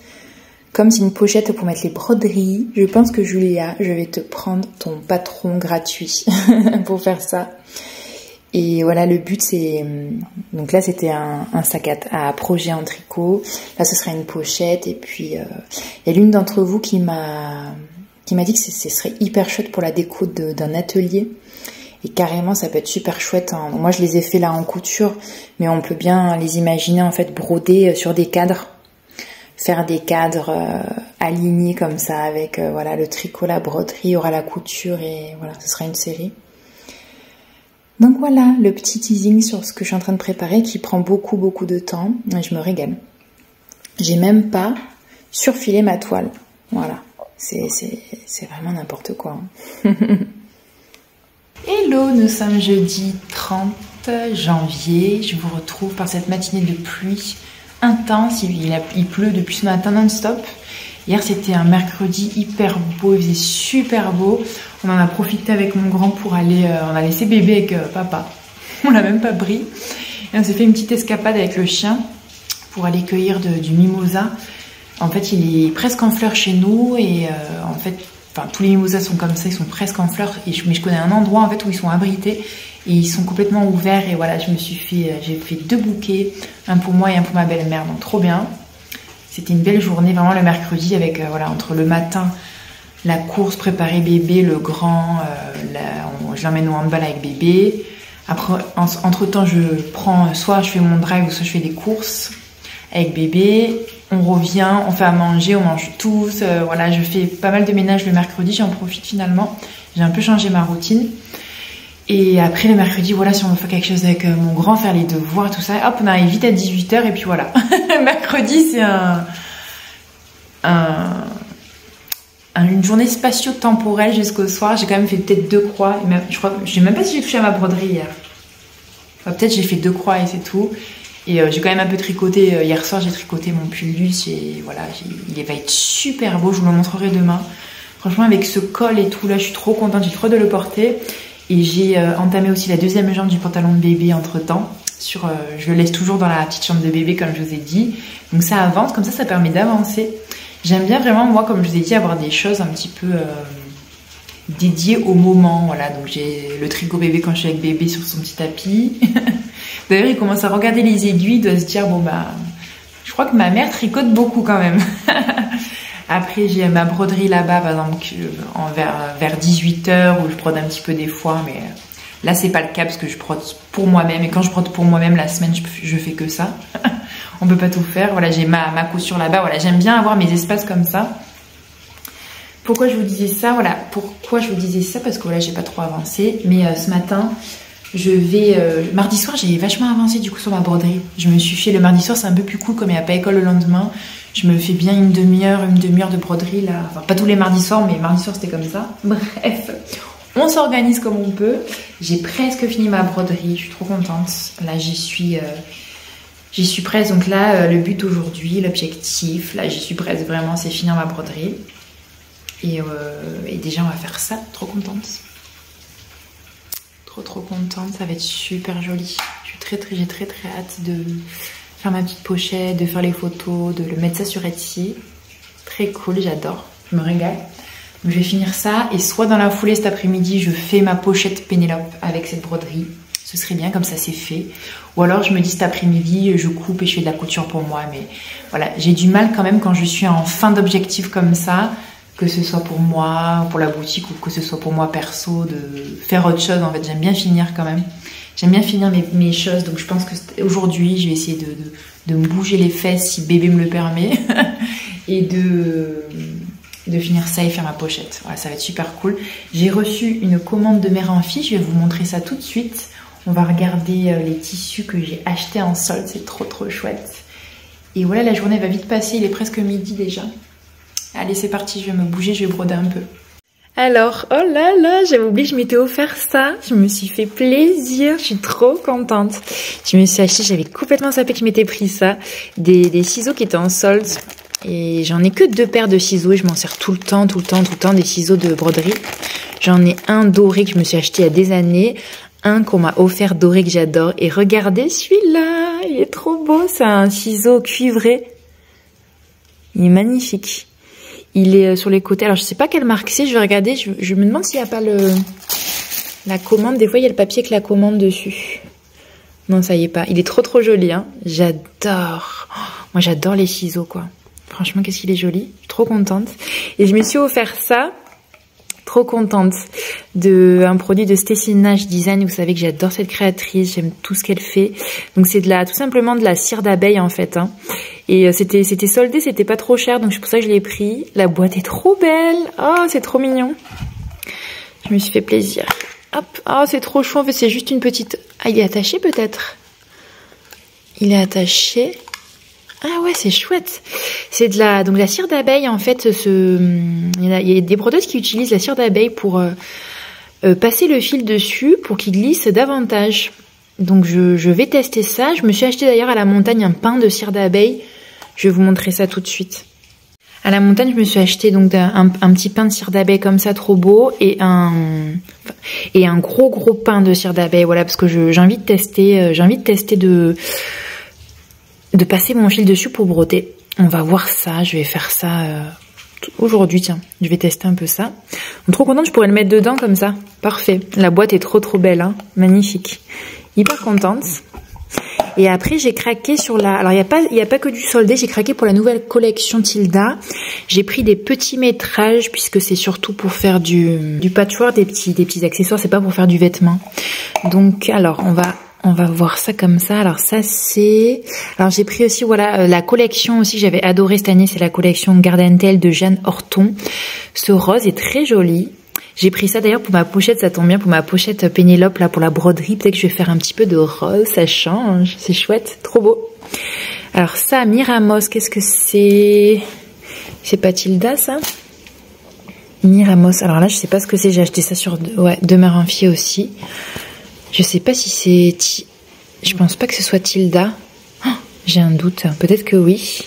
Comme c'est une pochette pour mettre les broderies, je pense que Julia, je vais te prendre ton patron gratuit pour faire ça. Et voilà, le but c'est... Donc là c'était un sac à projet en tricot. Là ce sera une pochette et puis il y a l'une d'entre vous qui m'a dit que ce serait hyper chouette pour la déco d'un atelier. Et carrément, ça peut être super chouette. Hein. Moi, je les ai fait là en couture, mais on peut bien les imaginer en fait broder sur des cadres. Faire des cadres alignés comme ça avec voilà, le tricot, la broderie, il y aura la couture et voilà, ce sera une série. Donc voilà, le petit teasing sur ce que je suis en train de préparer qui prend beaucoup de temps. Et je me régale. J'ai même pas surfilé ma toile. Voilà. C'est vraiment n'importe quoi. Hein. Hello, nous sommes jeudi 30 janvier. Je vous retrouve par cette matinée de pluie intense. Il pleut depuis ce matin non-stop. Hier c'était un mercredi hyper beau, il faisait super beau. On en a profité avec mon grand pour aller, on a laissé bébé avec papa. On l'a même pas pris. Et on s'est fait une petite escapade avec le chien pour aller cueillir du mimosa. En fait il est presque en fleurs chez nous et en fait tous les mimosas sont comme ça, ils sont presque en fleurs. Mais je connais un endroit en fait où ils sont abrités et ils sont complètement ouverts. Et voilà, j'ai fait 2 bouquets, un pour moi et un pour ma belle-mère, donc trop bien. C'était une belle journée, vraiment le mercredi avec voilà, entre le matin, la course, préparer bébé, le grand, je l'emmène au handball avec bébé. Après, entre temps, soit je fais mon drive ou soit je fais des courses avec bébé. On revient, on fait à manger, on mange tous. Voilà, je fais pas mal de ménage le mercredi, j'en profite finalement. J'ai un peu changé ma routine. Et après le mercredi, voilà, si on veut faire quelque chose avec mon grand, faire les devoirs, tout ça, hop, on arrive vite à 18h et puis voilà. Mercredi, c'est une journée spatio-temporelle jusqu'au soir. J'ai quand même fait peut-être 2 croix. Et même, je crois, je sais même pas si j'ai touché à ma broderie hier. Enfin, peut-être j'ai fait 2 croix et c'est tout. Et j'ai quand même un peu tricoté. Hier soir, j'ai tricoté mon pull luce et voilà, il va être super beau. Je vous le montrerai demain. Franchement, avec ce col et tout, là, je suis trop contente. J'ai trop de le porter. Et j'ai entamé aussi la 2e jambe du pantalon de bébé entre temps. Je le laisse toujours dans la petite chambre de bébé comme je vous ai dit. Donc ça avance, comme ça permet d'avancer. J'aime bien vraiment, moi, comme je vous ai dit, avoir des choses un petit peu dédiées au moment. Voilà, donc j'ai le tricot bébé quand je suis avec bébé sur son petit tapis. D'ailleurs, il commence à regarder les aiguilles, il doit se dire, bon bah, je crois que ma mère tricote beaucoup quand même. Après, j'ai ma broderie là-bas, par exemple, vers 18h, où je brode un petit peu des fois, mais là, c'est pas le cas, parce que je brode pour moi-même, et quand je brode pour moi-même, la semaine, je fais que ça. On peut pas tout faire. Voilà, j'ai ma couture là-bas, voilà, j'aime bien avoir mes espaces comme ça. Pourquoi je vous disais ça? Voilà, pourquoi je vous disais ça? Parce que voilà, j'ai pas trop avancé, mais ce matin, mardi soir, j'ai vachement avancé du coup sur ma broderie. Je me suis fait, le mardi soir, c'est un peu plus cool, comme il n'y a pas école le lendemain. Je me fais bien une demi-heure de broderie là. Enfin, pas tous les mardis soirs, mais mardi soir c'était comme ça. Bref, on s'organise comme on peut. J'ai presque fini ma broderie, je suis trop contente. Là, j'y suis presque. Donc là, le but aujourd'hui, l'objectif, là, j'y suis presque vraiment, c'est finir ma broderie. Et déjà, on va faire ça. Trop contente. Trop contente. Ça va être super joli. J'ai très hâte de faire ma petite pochette, de faire les photos, de le mettre ça sur Etsy. Très cool, j'adore, je me régale. Donc je vais finir ça et soit dans la foulée cet après-midi, je fais ma pochette Pénélope avec cette broderie. Ce serait bien, comme ça c'est fait. Ou alors je me dis cet après-midi, je coupe et je fais de la couture pour moi. Mais voilà, j'ai du mal quand même quand je suis en fin d'objectif comme ça, que ce soit pour moi, pour la boutique ou que ce soit pour moi perso, de faire autre chose. En fait, j'aime bien finir quand même. J'aime bien finir mes choses, donc je pense que aujourd'hui, je vais essayer de me bouger les fesses si bébé me le permet et de finir ça et faire ma pochette. Voilà, ça va être super cool. J'ai reçu une commande de Mère en Fille, je vais vous montrer ça tout de suite. On va regarder les tissus que j'ai achetés en solde, c'est trop chouette. Et voilà, la journée va vite passer, il est presque midi déjà. Allez, c'est parti, je vais me bouger, je vais broder un peu. Alors, oh là là, j'avais oublié, je m'étais offert ça. Je me suis fait plaisir, je suis trop contente. Je me suis acheté, j'avais complètement zappé que je m'étais pris ça. Des ciseaux qui étaient en solde. Et j'en ai que 2 paires de ciseaux et je m'en sers tout le temps, des ciseaux de broderie. J'en ai un doré que je me suis acheté il y a des années. Un qu'on m'a offert doré que j'adore. Et regardez celui-là, il est trop beau, c'est un ciseau cuivré. Il est magnifique. Il est sur les côtés. Alors, je sais pas quelle marque c'est. Je vais regarder. Je me demande s'il n'y a pas la commande. Des fois, il y a le papier avec la commande dessus. Non, ça y est pas. Il est trop joli. Hein. J'adore. Oh, moi, j'adore les ciseaux, quoi. Franchement, qu'est-ce qu'il est joli. Je suis trop contente. Et je me suis offert ça. Trop contente. Un produit de Stacy Nash Design. Vous savez que j'adore cette créatrice. J'aime tout ce qu'elle fait. Donc, c'est tout simplement de la cire d'abeille, en fait. Hein. Et c'était soldé, c'était pas trop cher, donc c'est pour ça que je l'ai pris. La boîte est trop belle. Oh, c'est trop mignon. Je me suis fait plaisir. Hop. Oh, c'est trop chou. En fait, c'est juste une petite... Ah, il est attaché peut-être. Il est attaché. Ah ouais, c'est chouette. C'est donc la cire d'abeille, en fait. Il y a des brodeuses qui utilisent la cire d'abeille pour passer le fil dessus pour qu'il glisse davantage. Donc je vais tester ça. Je me suis acheté d'ailleurs à la montagne un pain de cire d'abeille. Je vais vous montrer ça tout de suite. À la montagne, je me suis acheté donc un petit pain de cire d'abeille comme ça, trop beau, et un gros pain de cire d'abeille. Voilà, parce que j'ai envie de tester, de passer mon fil dessus pour broder. On va voir ça. Je vais faire ça aujourd'hui. Tiens, je vais tester un peu ça. Je suis trop contente. Je pourrais le mettre dedans comme ça. Parfait. La boîte est trop belle, hein. Magnifique. Hyper contente. Et après, j'ai craqué sur la... Alors, il y a pas que du soldé. J'ai craqué pour la nouvelle collection Tilda. J'ai pris des petits métrages puisque c'est surtout pour faire du patchwork, des petits accessoires. C'est pas pour faire du vêtement. Donc, alors, on va voir ça comme ça. Alors, ça, c'est... Alors, j'ai pris aussi, voilà, la collection aussi. J'avais adoré cette année. C'est la collection Garden Tale de Jeanne Horton. Ce rose est très joli. J'ai pris ça d'ailleurs pour ma pochette, ça tombe bien, pour ma pochette Pénélope, là, pour la broderie. Peut-être que je vais faire un petit peu de rose, ça change. C'est chouette, trop beau. Alors ça, Miramos, qu'est-ce que c'est? C'est pas Tilda, ça? Miramos, alors là, je sais pas ce que c'est. J'ai acheté ça sur Demeure en Fille aussi. Je sais pas si c'est... Je pense pas que ce soit Tilda. Oh, j'ai un doute, peut-être que oui.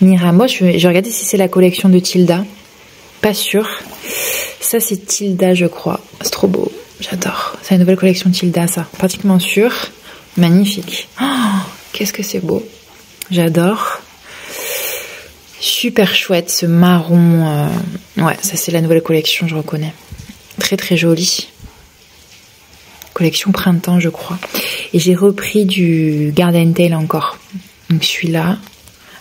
Miramos, je vais regarder si c'est la collection de Tilda. Pas sûr. Ça, c'est Tilda, je crois. C'est trop beau. J'adore. C'est la nouvelle collection Tilda, ça. Pratiquement sûr. Magnifique. Oh, qu'est-ce que c'est beau. J'adore. Super chouette, ce marron. Ouais, ça, c'est la nouvelle collection, je reconnais. Très jolie. Collection printemps, je crois. Et j'ai repris du Garden Tale encore. Donc, celui-là.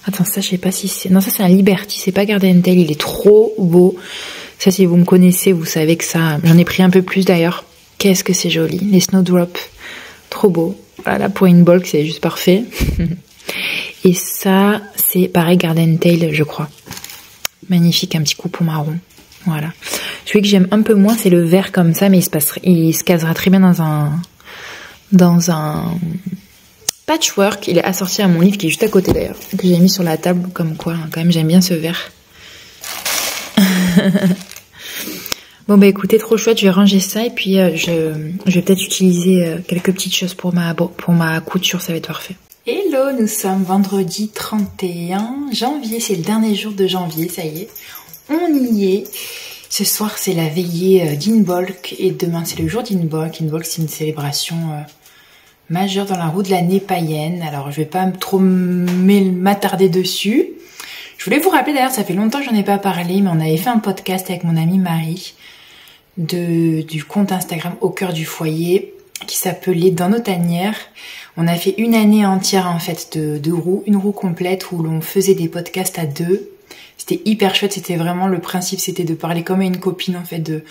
Attends, ça, je sais pas si c'est... Non, ça, c'est un Liberty. C'est pas Garden Tale. Il est trop beau. Ça, si vous me connaissez, vous savez que ça... J'en ai pris un peu plus, d'ailleurs. Qu'est-ce que c'est joli. Les Snowdrop. Trop beau. Voilà, pour une bulk, c'est juste parfait. Et ça, c'est pareil, Garden Tale, je crois. Magnifique, un petit coupon marron. Voilà. Celui que j'aime un peu moins, c'est le vert comme ça, mais il se casera très bien dans un patchwork. Il est assorti à mon livre qui est juste à côté d'ailleurs, que j'ai mis sur la table, comme quoi, hein, quand même, j'aime bien ce vert. Bon bah écoutez, trop chouette, je vais ranger ça et puis je vais peut-être utiliser quelques petites choses pour ma couture, ça va être parfait. Hello, nous sommes vendredi 31 janvier, c'est le dernier jour de janvier, ça y est, on y est. Ce soir c'est la veillée d'Inbolc et demain c'est le jour d'Inbolc. Inbolc c'est une célébration majeure dans la roue de l'année païenne, alors je vais pas trop m'attarder dessus. Je voulais vous rappeler d'ailleurs, ça fait longtemps que j'en ai pas parlé, mais on avait fait un podcast avec mon amie Marie du compte Instagram Au Cœur du Foyer qui s'appelait Dans nos tanières. On a fait une année entière en fait de roues, une roue complète où l'on faisait des podcasts à deux. C'était hyper chouette, c'était vraiment le principe, c'était de parler comme à une copine en fait de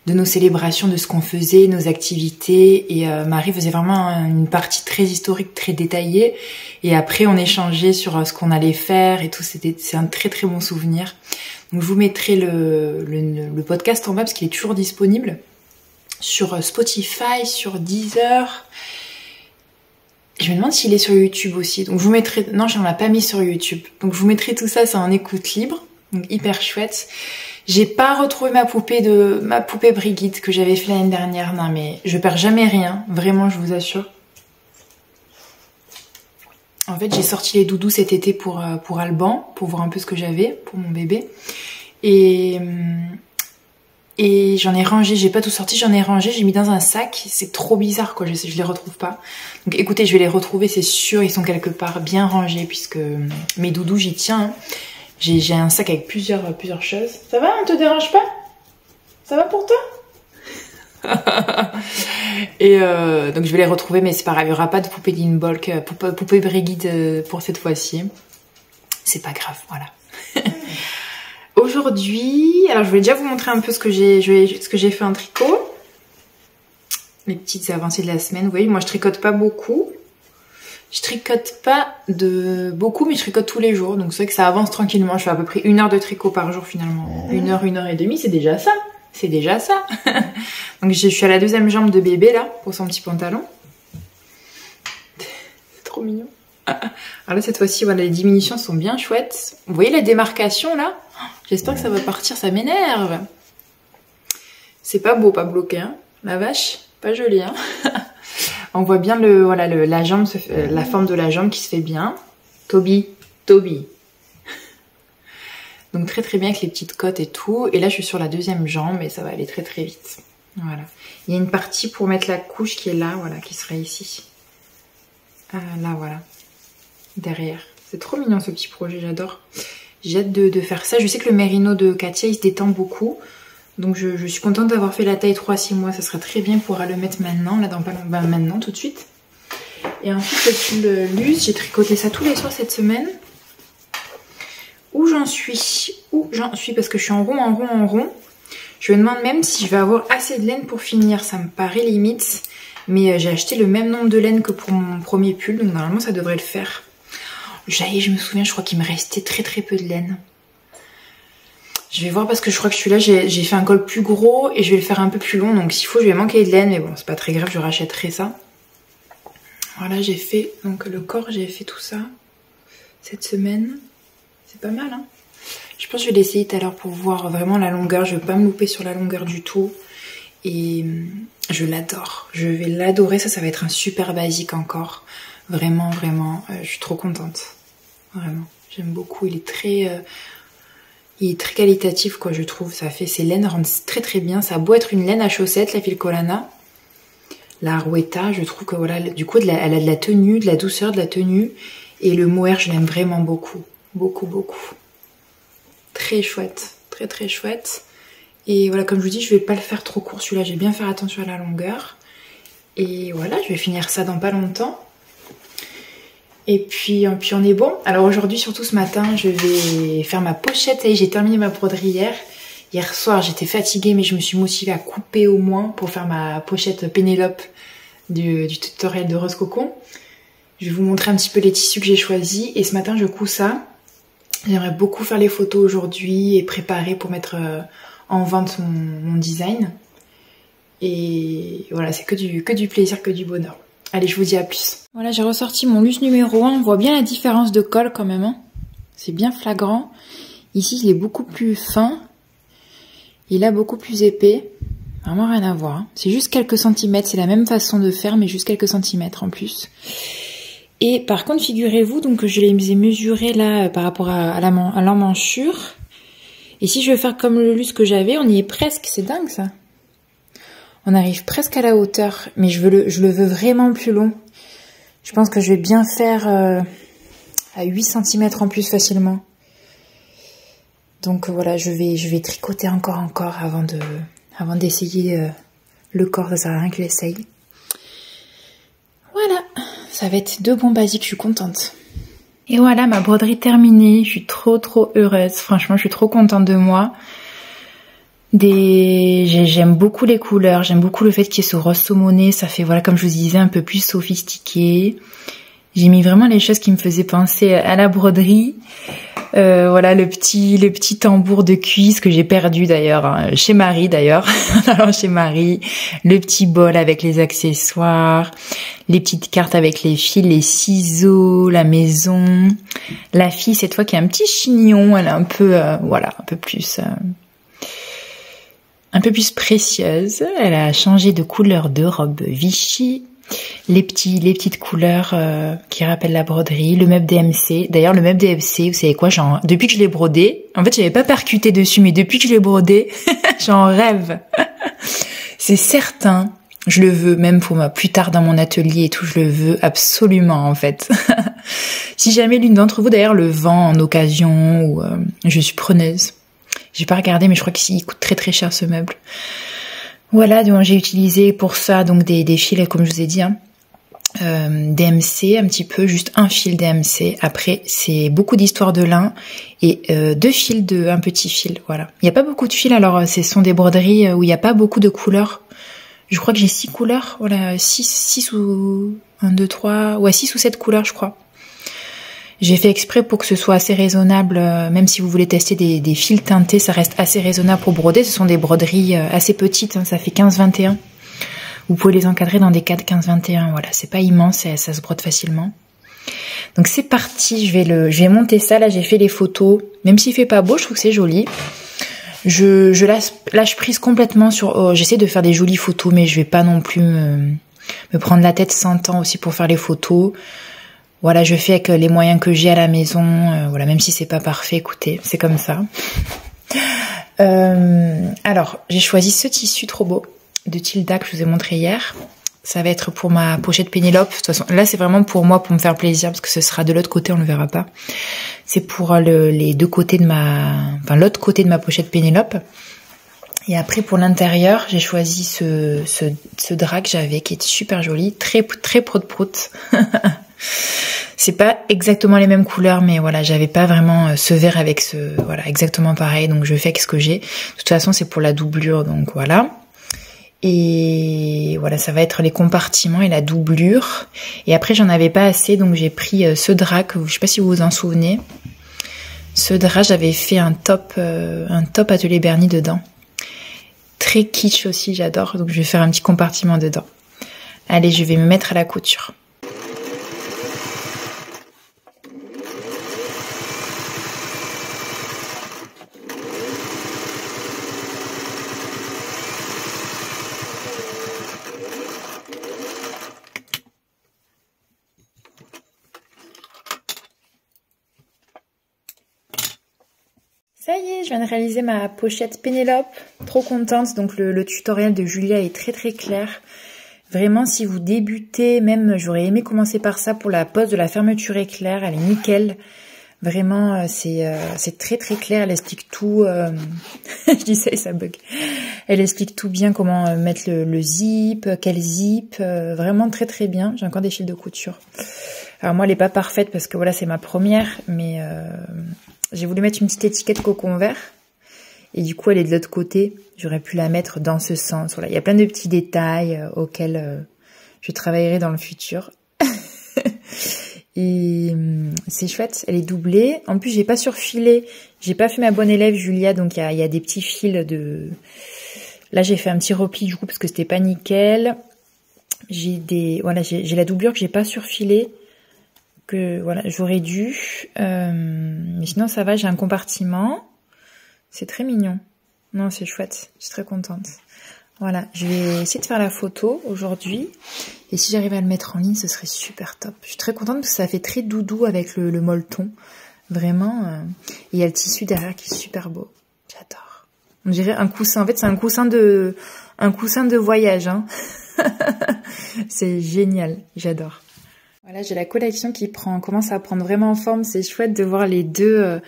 nos célébrations, de ce qu'on faisait, nos activités. Et Marie faisait vraiment une partie très historique, très détaillée. Et après, on échangeait sur ce qu'on allait faire et tout. C'est un très bon souvenir. Donc, je vous mettrai le podcast en bas parce qu'il est toujours disponible sur Spotify, sur Deezer. Je me demande s'il est sur YouTube aussi. Donc, je vous mettrai... Non, je ne l'ai pas mis sur YouTube. Donc, je vous mettrai tout ça, c'est en écoute libre. Donc, hyper chouette. J'ai pas retrouvé ma poupée Brigitte que j'avais fait l'année dernière. Non mais je perds jamais rien, vraiment je vous assure. En fait j'ai sorti les doudous cet été pour Alban, pour voir un peu ce que j'avais pour mon bébé. Et j'en ai rangé, j'ai pas tout sorti, j'en ai rangé, j'ai mis dans un sac. C'est trop bizarre quoi, je les retrouve pas. Donc écoutez, je vais les retrouver, c'est sûr, ils sont quelque part bien rangés puisque mes doudous j'y tiens. Hein. J'ai un sac avec plusieurs choses. Ça va, on te dérange pas? Ça va pour toi? Et donc je vais les retrouver, mais c'est pas grave, il n'y aura pas de poupée d'Inbolc, poupée Brigitte pour cette fois-ci. C'est pas grave, voilà. Aujourd'hui, alors je voulais déjà vous montrer un peu ce que j'ai fait en tricot. Les petites avancées de la semaine. Vous voyez, moi je tricote pas beaucoup. Je tricote pas beaucoup, mais je tricote tous les jours. Donc c'est vrai que ça avance tranquillement. Je fais à peu près 1 heure de tricot par jour finalement. 1 heure et demie, c'est déjà ça. C'est déjà ça. Donc je suis à la 2e jambe de bébé là, pour son petit pantalon. C'est trop mignon. Alors là cette fois-ci, voilà, les diminutions sont bien chouettes. Vous voyez la démarcation là? J'espère que ça va partir, ça m'énerve. C'est pas beau, pas bloqué, hein. La vache, pas joli, hein. On voit bien la jambe, la forme de la jambe qui se fait bien. Toby. Donc très très bien avec les petites côtes et tout. Et là je suis sur la deuxième jambe et ça va aller très très vite. Voilà. Il y a une partie pour mettre la couche qui est là, voilà, qui sera ici. Là voilà. Derrière. C'est trop mignon ce petit projet, j'adore. J'ai hâte de faire ça. Je sais que le mérino de Katia il se détend beaucoup. Donc je suis contente d'avoir fait la taille 3-6 mois. Ça serait très bien pour le mettre maintenant, là dans pas longtemps, maintenant tout de suite. Et ensuite le pull luce, j'ai tricoté ça tous les soirs cette semaine. Où j'en suis parce que je suis en rond, en rond, en rond. Je me demande même si je vais avoir assez de laine pour finir. Ça me paraît limite. Mais j'ai acheté le même nombre de laine que pour mon premier pull. Donc normalement ça devrait le faire. Je me souviens, je crois qu'il me restait très très peu de laine. Je vais voir parce que je crois que celui-là, j'ai fait un col plus gros et je vais le faire un peu plus long. Donc s'il faut, je vais manquer de laine. Mais bon, c'est pas très grave, je rachèterai ça. Voilà, j'ai fait donc le corps, j'ai fait tout ça cette semaine. C'est pas mal, hein. Je pense que je vais l'essayer tout à l'heure pour voir vraiment la longueur. Je vais pas me louper sur la longueur du tout. Et je l'adore. Je vais l'adorer. Ça va être un super basique encore. Vraiment, vraiment. Je suis trop contente. Vraiment. J'aime beaucoup. Il est très qualitatif, quoi, je trouve. Ça fait, ces laines rendent très très bien. Ça a beau être une laine à chaussettes, la Filcolana. La Arwetta, je trouve que voilà, du coup, elle a de la tenue, de la douceur, de la tenue. Et le mohair, je l'aime vraiment beaucoup. Beaucoup, beaucoup. Très chouette. Très, très chouette. Et voilà, comme je vous dis, je vais pas le faire trop court celui-là. Je vais bien faire attention à la longueur. Et voilà, je vais finir ça dans pas longtemps. Et puis on est bon. Alors aujourd'hui, surtout ce matin, je vais faire ma pochette. Ça y est, j'ai terminé ma broderie hier. Hier soir, j'étais fatiguée, mais je me suis motivée à couper au moins pour faire ma pochette Pénélope du tutoriel de Rose Cocon. Je vais vous montrer un petit peu les tissus que j'ai choisis. Et ce matin, je couds ça. J'aimerais beaucoup faire les photos aujourd'hui et préparer pour mettre en vente mon design. Et voilà, c'est que du plaisir, que du bonheur. Allez, je vous dis à plus. Voilà, j'ai ressorti mon luce numéro 1. On voit bien la différence de colle quand même, hein. C'est bien flagrant. Ici, il est beaucoup plus fin. Et là, beaucoup plus épais. Vraiment rien à voir, hein. C'est juste quelques centimètres. C'est la même façon de faire, mais juste quelques centimètres en plus. Et par contre, figurez-vous donc que je les ai mesurés là par rapport à l'emmanchure. Et si je veux faire comme le luce que j'avais, on y est presque. C'est dingue ça. On arrive presque à la hauteur, mais je le veux vraiment plus long. Je pense que je vais bien faire à 8 cm en plus facilement. Donc voilà, je vais tricoter encore avant d'essayer le corps. Ça sert à rien que j'essaye. Voilà, ça va être 2 bons basiques, je suis contente. Et voilà, ma broderie terminée. Je suis trop heureuse. Franchement, je suis trop contente de moi. J'aime beaucoup les couleurs, j'aime beaucoup le fait qu'il y ait ce rose saumoné, ça fait, voilà, comme je vous disais, un peu plus sophistiqué. J'ai mis vraiment les choses qui me faisaient penser à la broderie. Voilà, le petit tambour de cuisse que j'ai perdu d'ailleurs, hein, chez Marie d'ailleurs. Alors chez Marie, le petit bol avec les accessoires, les petites cartes avec les fils, les ciseaux, la maison. La fille, cette fois, qui a un petit chignon, elle est un peu, voilà, un peu plus précieuse. Elle a changé de couleur de robe Vichy. Les petites couleurs qui rappellent la broderie. Le meuble DMC. D'ailleurs, le meuble DMC, vous savez quoi, depuis que je l'ai brodé, en fait, j'avais pas percuté dessus, mais depuis que je l'ai brodé, j'en rêve. C'est certain. Je le veux, même pour plus tard dans mon atelier et tout, je le veux absolument, en fait. Si jamais l'une d'entre vous, d'ailleurs, le vend en occasion, ou je suis preneuse. J'ai pas regardé, mais je crois qu'il coûte très cher ce meuble. Voilà, donc j'ai utilisé pour ça donc des fils, comme je vous ai dit, hein, DMC, un petit peu, juste un fil DMC. Après, c'est beaucoup d'histoires de lin et 2 fils un petit fil, voilà. Il n'y a pas beaucoup de fils, alors ce sont des broderies où il n'y a pas beaucoup de couleurs. Je crois que j'ai 6 couleurs, voilà, 6 ou 1, 2, 3, ouais, 6 ou 7 couleurs, je crois. J'ai fait exprès pour que ce soit assez raisonnable, même si vous voulez tester des fils teintés, ça reste assez raisonnable pour broder. Ce sont des broderies assez petites, hein, ça fait 15-21. Vous pouvez les encadrer dans des cadres 15-21, voilà, c'est pas immense, ça se brode facilement. Donc c'est parti, je vais monter ça, là j'ai fait les photos, même s'il fait pas beau, je trouve que c'est joli. Je lâche prise complètement sur, j'essaie de faire des jolies photos, mais je vais pas non plus me prendre la tête 100 ans aussi pour faire les photos. Voilà, je fais avec les moyens que j'ai à la maison. Voilà, même si c'est pas parfait, écoutez, c'est comme ça. Alors, j'ai choisi ce tissu trop beau de Tilda que je vous ai montré hier. Ça va être pour ma pochette Pénélope. De toute façon, là, c'est vraiment pour moi, pour me faire plaisir, parce que ce sera de l'autre côté, on le verra pas. C'est pour les deux côtés de l'autre côté de ma pochette Pénélope. Et après, pour l'intérieur, j'ai choisi ce drap que j'avais, qui est super joli, très prout-prout. C'est pas exactement les mêmes couleurs, mais voilà, j'avais pas vraiment ce vert avec voilà, exactement pareil, donc je fais avec ce que j'ai. De toute façon, c'est pour la doublure, donc voilà. Et voilà, ça va être les compartiments et la doublure. Et après, j'en avais pas assez, donc j'ai pris ce drap, je sais pas si vous vous en souvenez. Ce drap, j'avais fait un top Atelier Bernie dedans. Très kitsch aussi, j'adore, donc je vais faire un petit compartiment dedans. Allez, je vais me mettre à la couture. Ça y est, je viens de réaliser ma pochette Pénélope. Trop contente. Donc le tutoriel de Julia est très clair. Vraiment, si vous débutez, même j'aurais aimé commencer par ça pour la pose de la fermeture éclair. Elle est nickel. Vraiment, c'est très clair. Elle explique tout. Je dis ça et ça bug. Elle explique tout bien, comment mettre le zip, quel zip. Vraiment très bien. J'ai encore des fils de couture. Alors moi, elle n'est pas parfaite parce que voilà, c'est ma première, mais j'ai voulu mettre une petite étiquette cocon vert. Et du coup, elle est de l'autre côté. J'aurais pu la mettre dans ce sens. Voilà, il y a plein de petits détails auxquels je travaillerai dans le futur. Et c'est chouette, elle est doublée. En plus, j'ai pas surfilé. J'ai pas fait ma bonne élève Julia, donc il y a des petits fils de... Là, j'ai fait un petit repli du coup parce que c'était pas nickel. J'ai la doublure que j'ai pas surfilée. Que voilà, j'aurais dû. Mais sinon, ça va, j'ai un compartiment. C'est très mignon. Non, c'est chouette. Je suis très contente. Voilà, je vais essayer de faire la photo aujourd'hui. Et si j'arrive à le mettre en ligne, ce serait super top. Je suis très contente parce que ça fait très doudou avec le molleton. Vraiment. Et il y a le tissu derrière qui est super beau. J'adore. On dirait un coussin. En fait, c'est un coussin de voyage. Hein. C'est génial. J'adore. Voilà, j'ai la collection qui commence à prendre vraiment forme. C'est chouette de voir les deux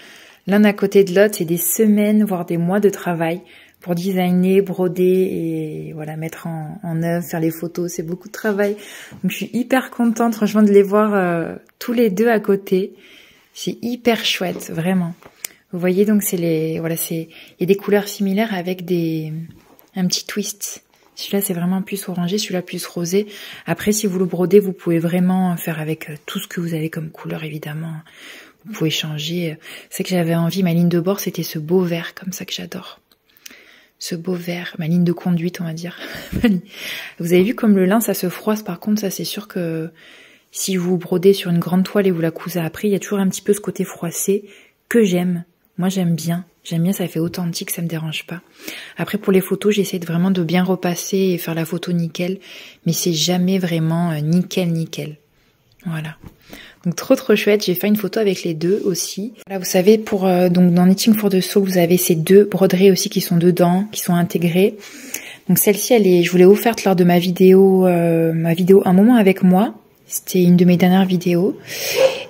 l'un à côté de l'autre. C'est des semaines, voire des mois de travail pour designer, broder et voilà, mettre en œuvre, faire les photos. C'est beaucoup de travail. Donc je suis hyper contente franchement de les voir tous les deux à côté. C'est hyper chouette, vraiment. Vous voyez donc il y a des couleurs similaires avec un petit twist. Celui-là, c'est vraiment plus orangé, celui-là plus rosé. Après, si vous le brodez, vous pouvez vraiment faire avec tout ce que vous avez comme couleur, évidemment. Vous pouvez changer. C'est que j'avais envie, ma ligne de bord, c'était ce beau vert, comme ça que j'adore. Ce beau vert, ma ligne de conduite, on va dire. Vous avez vu comme le lin, ça se froisse. Par contre, ça, c'est sûr que si vous brodez sur une grande toile et vous la cousez après, il y a toujours un petit peu ce côté froissé que j'aime. Moi, j'aime bien. J'aime bien, ça fait authentique, ça me dérange pas. Après, pour les photos, j'essaie vraiment de bien repasser et faire la photo nickel. Mais c'est jamais vraiment nickel. Voilà. Donc, trop chouette. J'ai fait une photo avec les deux aussi. Voilà, vous savez, donc dans Knitting for the Soul, vous avez ces deux broderies aussi qui sont dedans, qui sont intégrées. Donc, celle-ci, je vous l'ai offerte lors de ma vidéo Un moment avec moi. C'était une de mes dernières vidéos.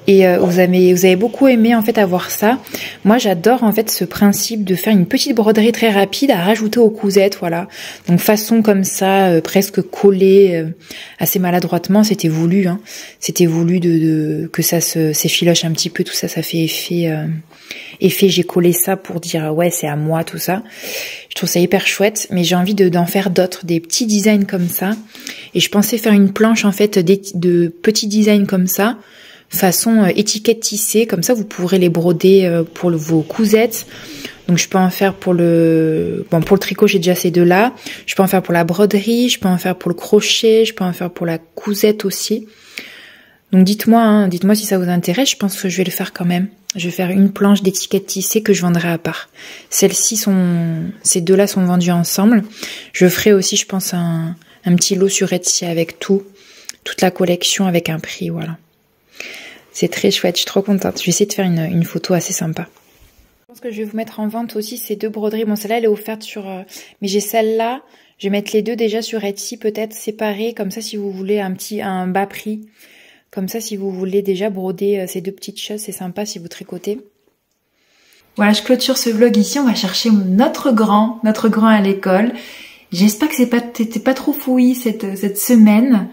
Et vous avez beaucoup aimé en fait avoir ça. Moi j'adore en fait ce principe de faire une petite broderie très rapide à rajouter aux cousettes, voilà. Donc façon comme ça, presque collée assez maladroitement, c'était voulu. Hein. C'était voulu que ça s'effiloche un petit peu, tout ça, ça fait effet. J'ai collé ça pour dire ouais c'est à moi tout ça. Je trouve ça hyper chouette, mais j'ai envie d'en faire d'autres, des petits designs comme ça. Et je pensais faire une planche en fait de petits designs comme ça. Façon étiquette tissée, comme ça vous pourrez les broder pour vos cousettes. Donc je peux en faire pour le tricot, j'ai déjà ces deux là. Je peux en faire pour la broderie, je peux en faire pour le crochet, je peux en faire pour la cousette aussi. Donc dites-moi si ça vous intéresse, je pense que je vais le faire quand même. Je vais faire une planche d'étiquette tissée que je vendrai à part. Ces deux là sont vendus ensemble. Je ferai aussi, je pense, un petit lot sur Etsy avec toute la collection avec un prix, voilà. C'est très chouette, je suis trop contente. Je vais essayer de faire une photo assez sympa. Je pense que je vais vous mettre en vente aussi ces 2 broderies. Bon, celle-là, elle est offerte sur... mais j'ai celle-là. Je vais mettre les 2 déjà sur Etsy, peut-être séparées. Comme ça, si vous voulez un bas prix. Comme ça, si vous voulez déjà broder ces 2 petites choses, c'est sympa si vous tricotez. Voilà, je clôture ce vlog ici. On va chercher notre grand à l'école. J'espère que c'était pas trop fouillis cette semaine.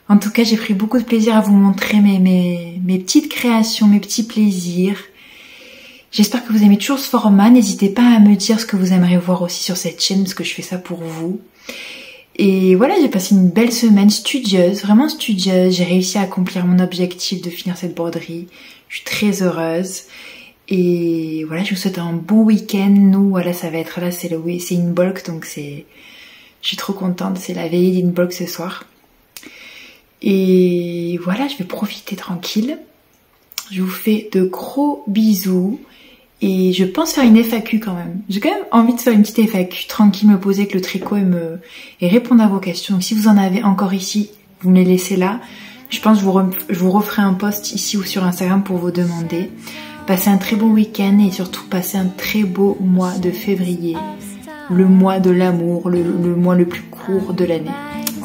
En tout cas, j'ai pris beaucoup de plaisir à vous montrer mes petites créations, mes petits plaisirs. J'espère que vous aimez toujours ce format. N'hésitez pas à me dire ce que vous aimeriez voir aussi sur cette chaîne, parce que je fais ça pour vous. Et voilà, j'ai passé une belle semaine studieuse, vraiment studieuse. J'ai réussi à accomplir mon objectif de finir cette broderie. Je suis très heureuse. Et voilà, je vous souhaite un bon week-end. Nous, voilà, ça va être là, c'est Inbolk, donc je suis trop contente. C'est la veillée d'Inbolk ce soir. Et voilà, je vais profiter tranquille. Je vous fais de gros bisous. Et je pense faire une FAQ quand même. J'ai quand même envie de faire une petite FAQ tranquille, me poser avec le tricot et répondre à vos questions. Donc si vous en avez encore ici, vous me les laissez là. Je pense que je vous referai un post ici ou sur Instagram pour vous demander. Passez un très bon week-end et surtout passez un très beau mois de février. Le mois de l'amour, le mois le plus court de l'année.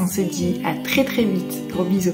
On se dit à très très vite. Gros bisous.